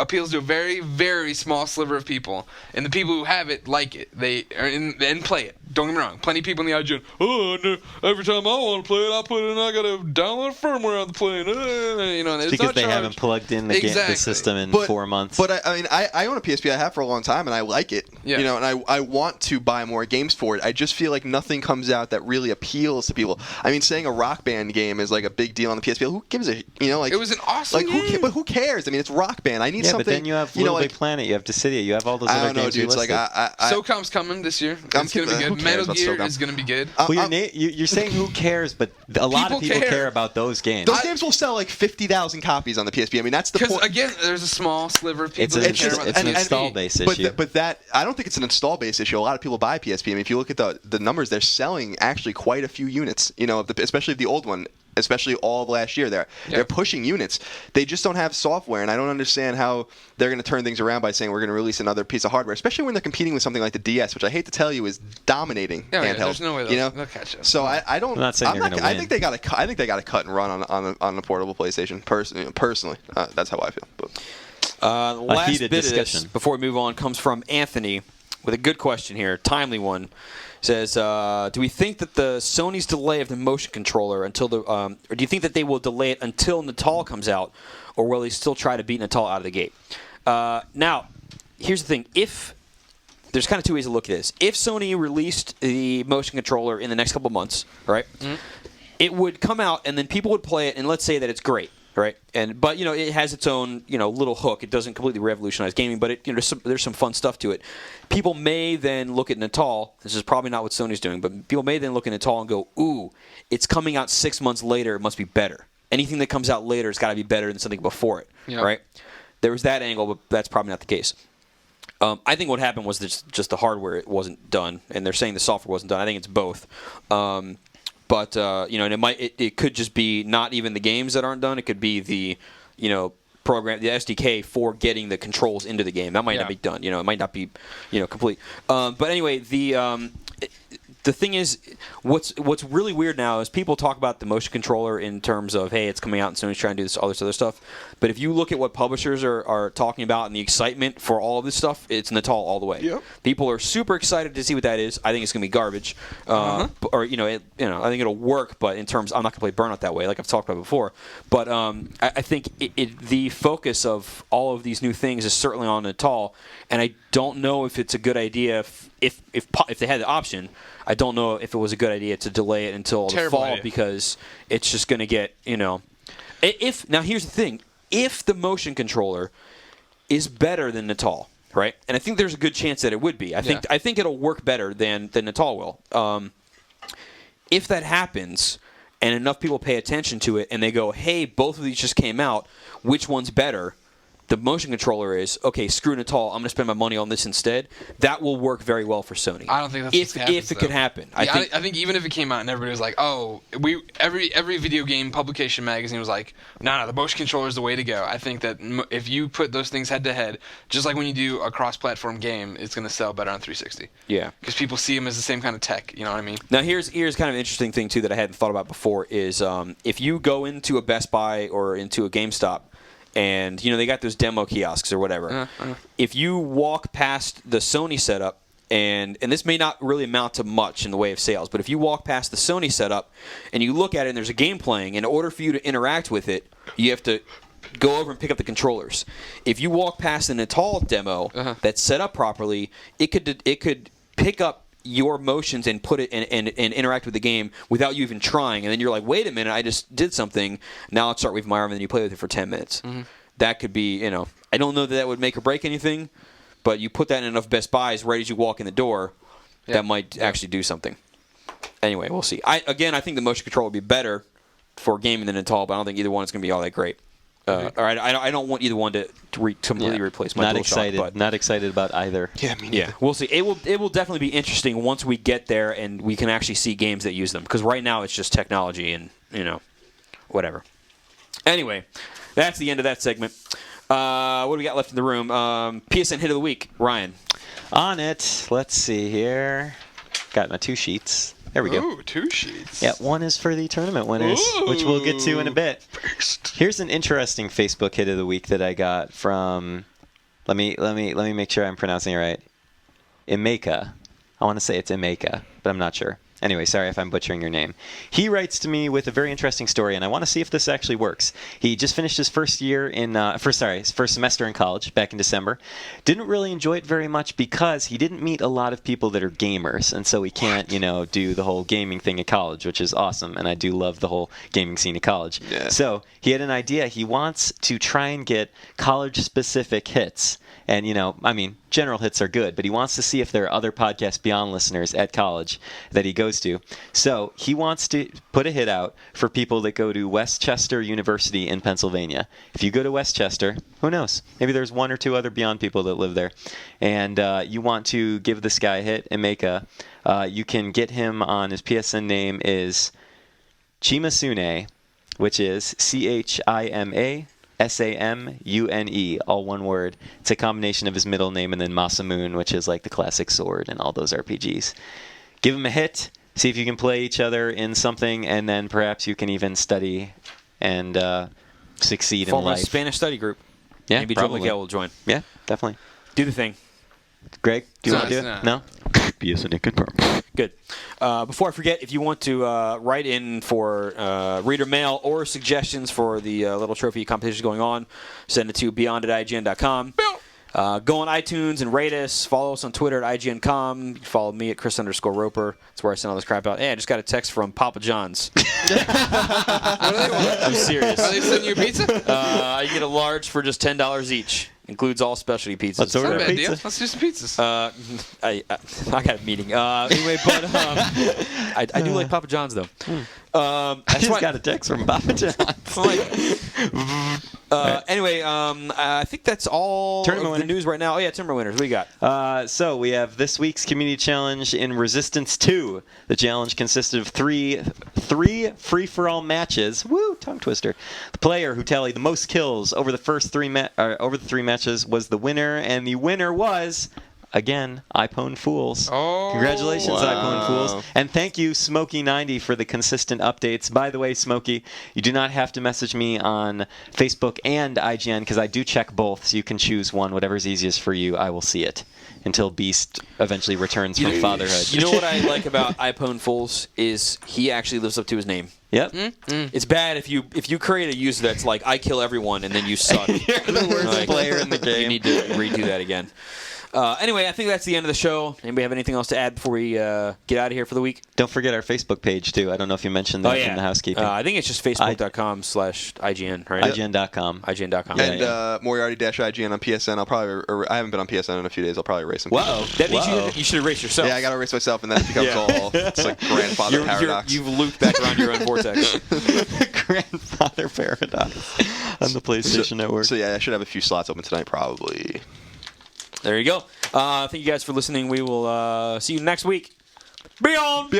S2: appeals to a very, very small sliver of people, and the people who have it like it. And play it. Don't get me wrong. Plenty of people in the IGN. Every time I want to play it, I gotta download firmware on the plane.
S3: It's because they haven't plugged in the system in 4 months.
S4: But I own a PSP. I have for a long time, and I like it. Yeah. And I want to buy more games for it. I just feel like nothing comes out that really appeals to people. Saying a Rock Band game is a big deal on the PSP. Who gives a it
S2: was an awesome game.
S4: But who cares? It's Rock Band. I need something.
S3: But then you have Little Big Planet. You have Dissidia. You have all those other games.
S4: Dude,
S2: SOCOM's coming this year. It's gonna be good. Metal Gear is going to be good.
S3: You're saying who cares, but a lot of people care about those games.
S4: Those games will sell 50,000 copies on the PSP. That's the point.
S2: Because, again, there's a small sliver of people
S3: that care about an install-based issue.
S4: But I don't think it's an install-based issue. A lot of people buy PSP. If you look at the numbers, they're selling actually quite a few units, especially the old one. Especially all of last year, they're pushing units. They just don't have software, and I don't understand how they're going to turn things around by saying we're going to release another piece of hardware, especially when they're competing with something like the DS, which I hate to tell you is dominating handheld.
S2: There's no way they'll catch up.
S4: So I don't.
S3: I'm not saying they're going to win.
S4: I think they got to cut and run on the portable PlayStation. Personally, that's how I feel.
S1: The last bit of this before we move on comes from Anthony with a good question here, timely one. Says, do we think that the Sony's delay of the motion controller until or do you think that they will delay it until Natal comes out, or will they still try to beat Natal out of the gate? Now, here's the thing: there's kind of two ways to look at this. If Sony released the motion controller in the next couple of months, right, it would come out and then people would play it, and let's say that it's great. right? But it has its own little hook. It doesn't completely revolutionize gaming, but there's some fun stuff to it. People may then look at Natal. This is probably not what Sony's doing, but people may then look at Natal and go, "Ooh, it's coming out 6 months later. It must be better. Anything that comes out later has got to be better than something before it, right?" There was that angle, but that's probably not the case. I think what happened was just the hardware wasn't done, and they're saying the software wasn't done. I think it's both. But and it could just be not even the games that aren't done. It could be the program, the SDK for getting the controls into the game. That might not be done. It might not be complete. But anyway, the thing is, what's really weird now is people talk about the motion controller in terms of, hey, it's coming out and Sony's trying to do all this other stuff. But if you look at what publishers are talking about and the excitement for all of this stuff, it's Natal all the way. Yep. People are super excited to see what that is. I think it's going to be garbage. Or I think it'll work, but in terms, I'm not going to play Burnout that way, like I've talked about before. But I think the focus of all of these new things is certainly on Natal, and I don't know if it's a good idea if they had the option. I don't know if it was a good idea to delay it until the fall because it's just going to get, Now, here's the thing. If the motion controller is better than Natal, right? And I think there's a good chance that it would be. I think it'll work better than Natal will. If that happens and enough people pay attention to it and they go, hey, both of these just came out, which one's better? The motion controller is, okay, screw Natal, I'm going to spend my money on this instead. That will work very well for Sony.
S2: I don't think that's
S1: if it could happen.
S2: I think even if it came out and everybody was like, oh, every video game publication magazine was like, no, the motion controller is the way to go. I think that if you put those things head to head, just like when you do a cross-platform game, it's going to sell better on 360.
S1: Yeah.
S2: Because people see them as the same kind of tech, you know what I mean?
S1: Now, here's kind of an interesting thing, too, that I hadn't thought about before is if you go into a Best Buy or into a GameStop, and, they got those demo kiosks or whatever. If you walk past the Sony setup, and this may not really amount to much in the way of sales, but if you walk past the Sony setup and you look at it and there's a game playing, in order for you to interact with it, you have to go over and pick up the controllers. If you walk past the Natal demo that's set up properly, it could pick up your motions and put it and interact with the game without you even trying, and then you're like, wait a minute, I just did something, now let's start with my arm, and then you play with it for 10 minutes. That could be, I don't know that would make or break anything, but you put that in enough Best Buys right as you walk in the door, that might actually do something. Anyway, we'll see. I think the motion control would be better for gaming than Natal, but I don't think either one is going to be all that great. I don't want either one to completely replace my DualShock.
S3: Not excited about either.
S4: Yeah, me neither.
S1: We'll see. It will definitely be interesting once we get there and we can actually see games that use them. Because right now it's just technology and whatever. Anyway, that's the end of that segment. What do we got left in the room? PSN hit of the week, Ryan.
S3: On it. Let's see here. Got my 2 sheets. There we go.
S2: Ooh, 2 sheets.
S3: Yeah, one is for the tournament winners, which we'll get to in a bit. Here's an interesting Facebook hit of the week that I got from. Let me make sure I'm pronouncing it right. Imeka. I want to say it's Imeka, but I'm not sure. Anyway, sorry if I'm butchering your name. He writes to me with a very interesting story, and I want to see if this actually works. He just finished his first semester in college back in December. Didn't really enjoy it very much because he didn't meet a lot of people that are gamers, and so he can't, do the whole gaming thing at college, which is awesome, and I do love the whole gaming scene at college. Yeah. So he had an idea. He wants to try and get college-specific hits. And, general hits are good, but he wants to see if there are other Podcast Beyond listeners at college that he goes to. So he wants to put a hit out for people that go to Westchester University in Pennsylvania. If you go to Westchester, who knows? Maybe there's 1 or 2 other Beyond people that live there. And you want to give this guy a hit and make you can get him on his PSN name is Chimasune, which is CHIMA. Samune, all one word. It's a combination of his middle name and then Masamune, which is like the classic sword in all those RPGs. Give him a hit, see if you can play each other in something, and then perhaps you can even study and succeed in life.
S1: Form a Spanish study group.
S3: Yeah,
S1: maybe Joe Miguel will join.
S3: Yeah, definitely.
S1: Do the thing.
S3: Greg, do you want to do it? No? PSN confirmed.
S1: Good. Before I forget, if you want to write in for reader mail or suggestions for the little trophy competition going on, send it to beyond@ign.com. Go on iTunes and rate us. Follow us on Twitter at IGN.com. You can follow me at Chris_Roper. That's where I send all this crap out. Hey, I just got a text from Papa John's.
S2: What do they want?
S1: I'm serious.
S2: Are they sending you a pizza?
S1: I get a large for just $10 each. Includes all specialty pizzas.
S3: Let's order
S2: Not a bad
S3: pizza.
S2: deal. Let's do some pizzas.
S1: I got a meeting. Anyway, but I do like Papa John's though.
S3: I just got a text from Papa John's.
S1: Anyway, I think that's all of the news right now. Oh yeah, tournament winners. What do you got?
S3: So we have this week's community challenge in Resistance 2. The challenge consisted of three free-for-all matches. Woo, tongue twister. The player who tallied the most kills over the first three matches was the winner, and the winner was, again, iPhone Fools.
S2: Oh,
S3: congratulations, iPhone Fools. And thank you, Smokey90, for the consistent updates. By the way, Smokey, you do not have to message me on Facebook and IGN, because I do check both, so you can choose one. Whatever's easiest for you, I will see it until Beast eventually returns from fatherhood.
S1: You know what I like about iPhone Fools is he actually lives up to his name.
S3: Yep.
S1: It's bad if you create a user that's like, I kill everyone, and then you suck.
S3: You're the worst player in the game.
S1: You need to redo that again. Anyway, I think that's the end of the show. Anybody have anything else to add before we get out of here for the week?
S3: Don't forget our Facebook page, too. I don't know if you mentioned that in the housekeeping.
S1: I think it's just facebook.com/IGN, right?
S3: IGN.com.
S1: IGN.com.
S4: And Moriarty-IGN on PSN. I haven't been on PSN in a few days. I'll probably erase some.
S1: Whoa. That means you should erase yourself.
S4: Yeah, I got to erase myself, and then it becomes all... It's like grandfather paradox.
S1: You've looped back around your own vortex.
S3: Grandfather paradox on the PlayStation Network.
S4: So, yeah, I should have a few slots open tonight, probably.
S1: There you go. Thank you guys for listening. We will see you next week. Beyond.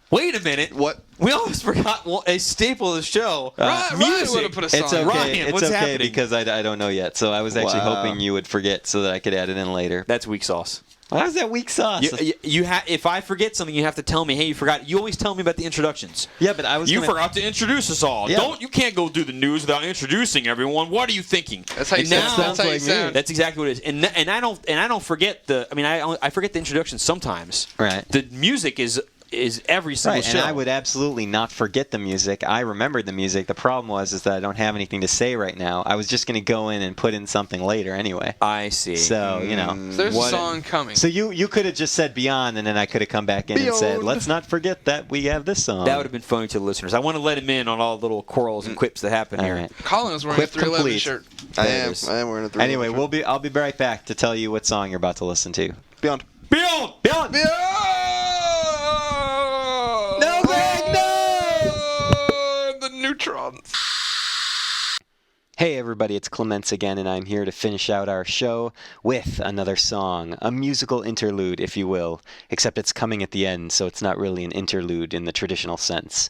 S1: Wait a minute.
S4: What?
S1: We almost forgot a staple of the show.
S2: Ryan would have put a song.
S3: It's okay.
S1: Ryan, what's happening?
S3: Because I don't know yet. So I was actually hoping you would forget so that I could add it in later.
S1: That's weak sauce.
S3: How's that weak sauce?
S1: If I forget something, you have to tell me. Hey, you forgot. You always tell me about the introductions.
S3: Yeah, but
S1: You forgot to introduce us all.
S3: Yeah.
S1: You can't go do the news without introducing everyone. What are you thinking?
S2: That's how you sound. That's how you sound.
S1: That's exactly what it is. And I don't forget the. I mean, I forget the introductions sometimes.
S3: Right.
S1: The music is every single show.
S3: And I would absolutely not forget the music. I remembered the music. The problem was that I don't have anything to say right now. I was just going to go in and put in something later anyway.
S1: I see.
S3: So,
S2: So there's a song coming.
S3: So you could have just said Beyond, and then I could have come back in and said, let's not forget that we have this song.
S1: That would have been funny to the listeners. I want to let him in on all the little quarrels and quips that happen here.
S3: Right.
S2: Colin is wearing a 311 shirt.
S4: I am wearing a 311
S3: Anyway,
S4: shirt.
S3: I'll be right back to tell you what song you're about to listen to.
S4: Beyond.
S1: Beyond!
S3: Beyond!
S2: No, Greg, no! The neutrons.
S3: Hey everybody, it's Clements again, and I'm here to finish out our show with another song, a musical interlude, if you will, except it's coming at the end, so it's not really an interlude in the traditional sense.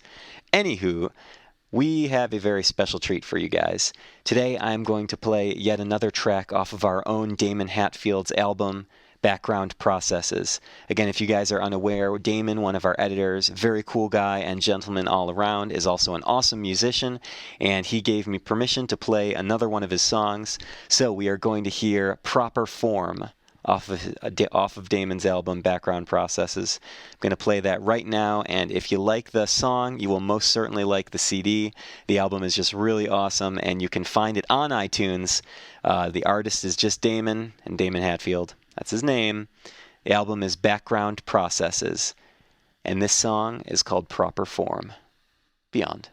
S3: Anywho, we have a very special treat for you guys. Today I'm going to play yet another track off of our own Damon Hatfield's album, Background Processes. Again, if you guys are unaware, Damon, one of our editors, very cool guy and gentleman all around, is also an awesome musician, and he gave me permission to play another one of his songs. So we are going to hear Proper Form off of Damon's album, Background Processes. I'm going to play that right now, and if you like the song, you will most certainly like the CD. The album is just really awesome, and you can find it on iTunes. The artist is just Damon, and Damon Hatfield. That's his name. The album is Background Processes, and this song is called Proper Form. Beyond.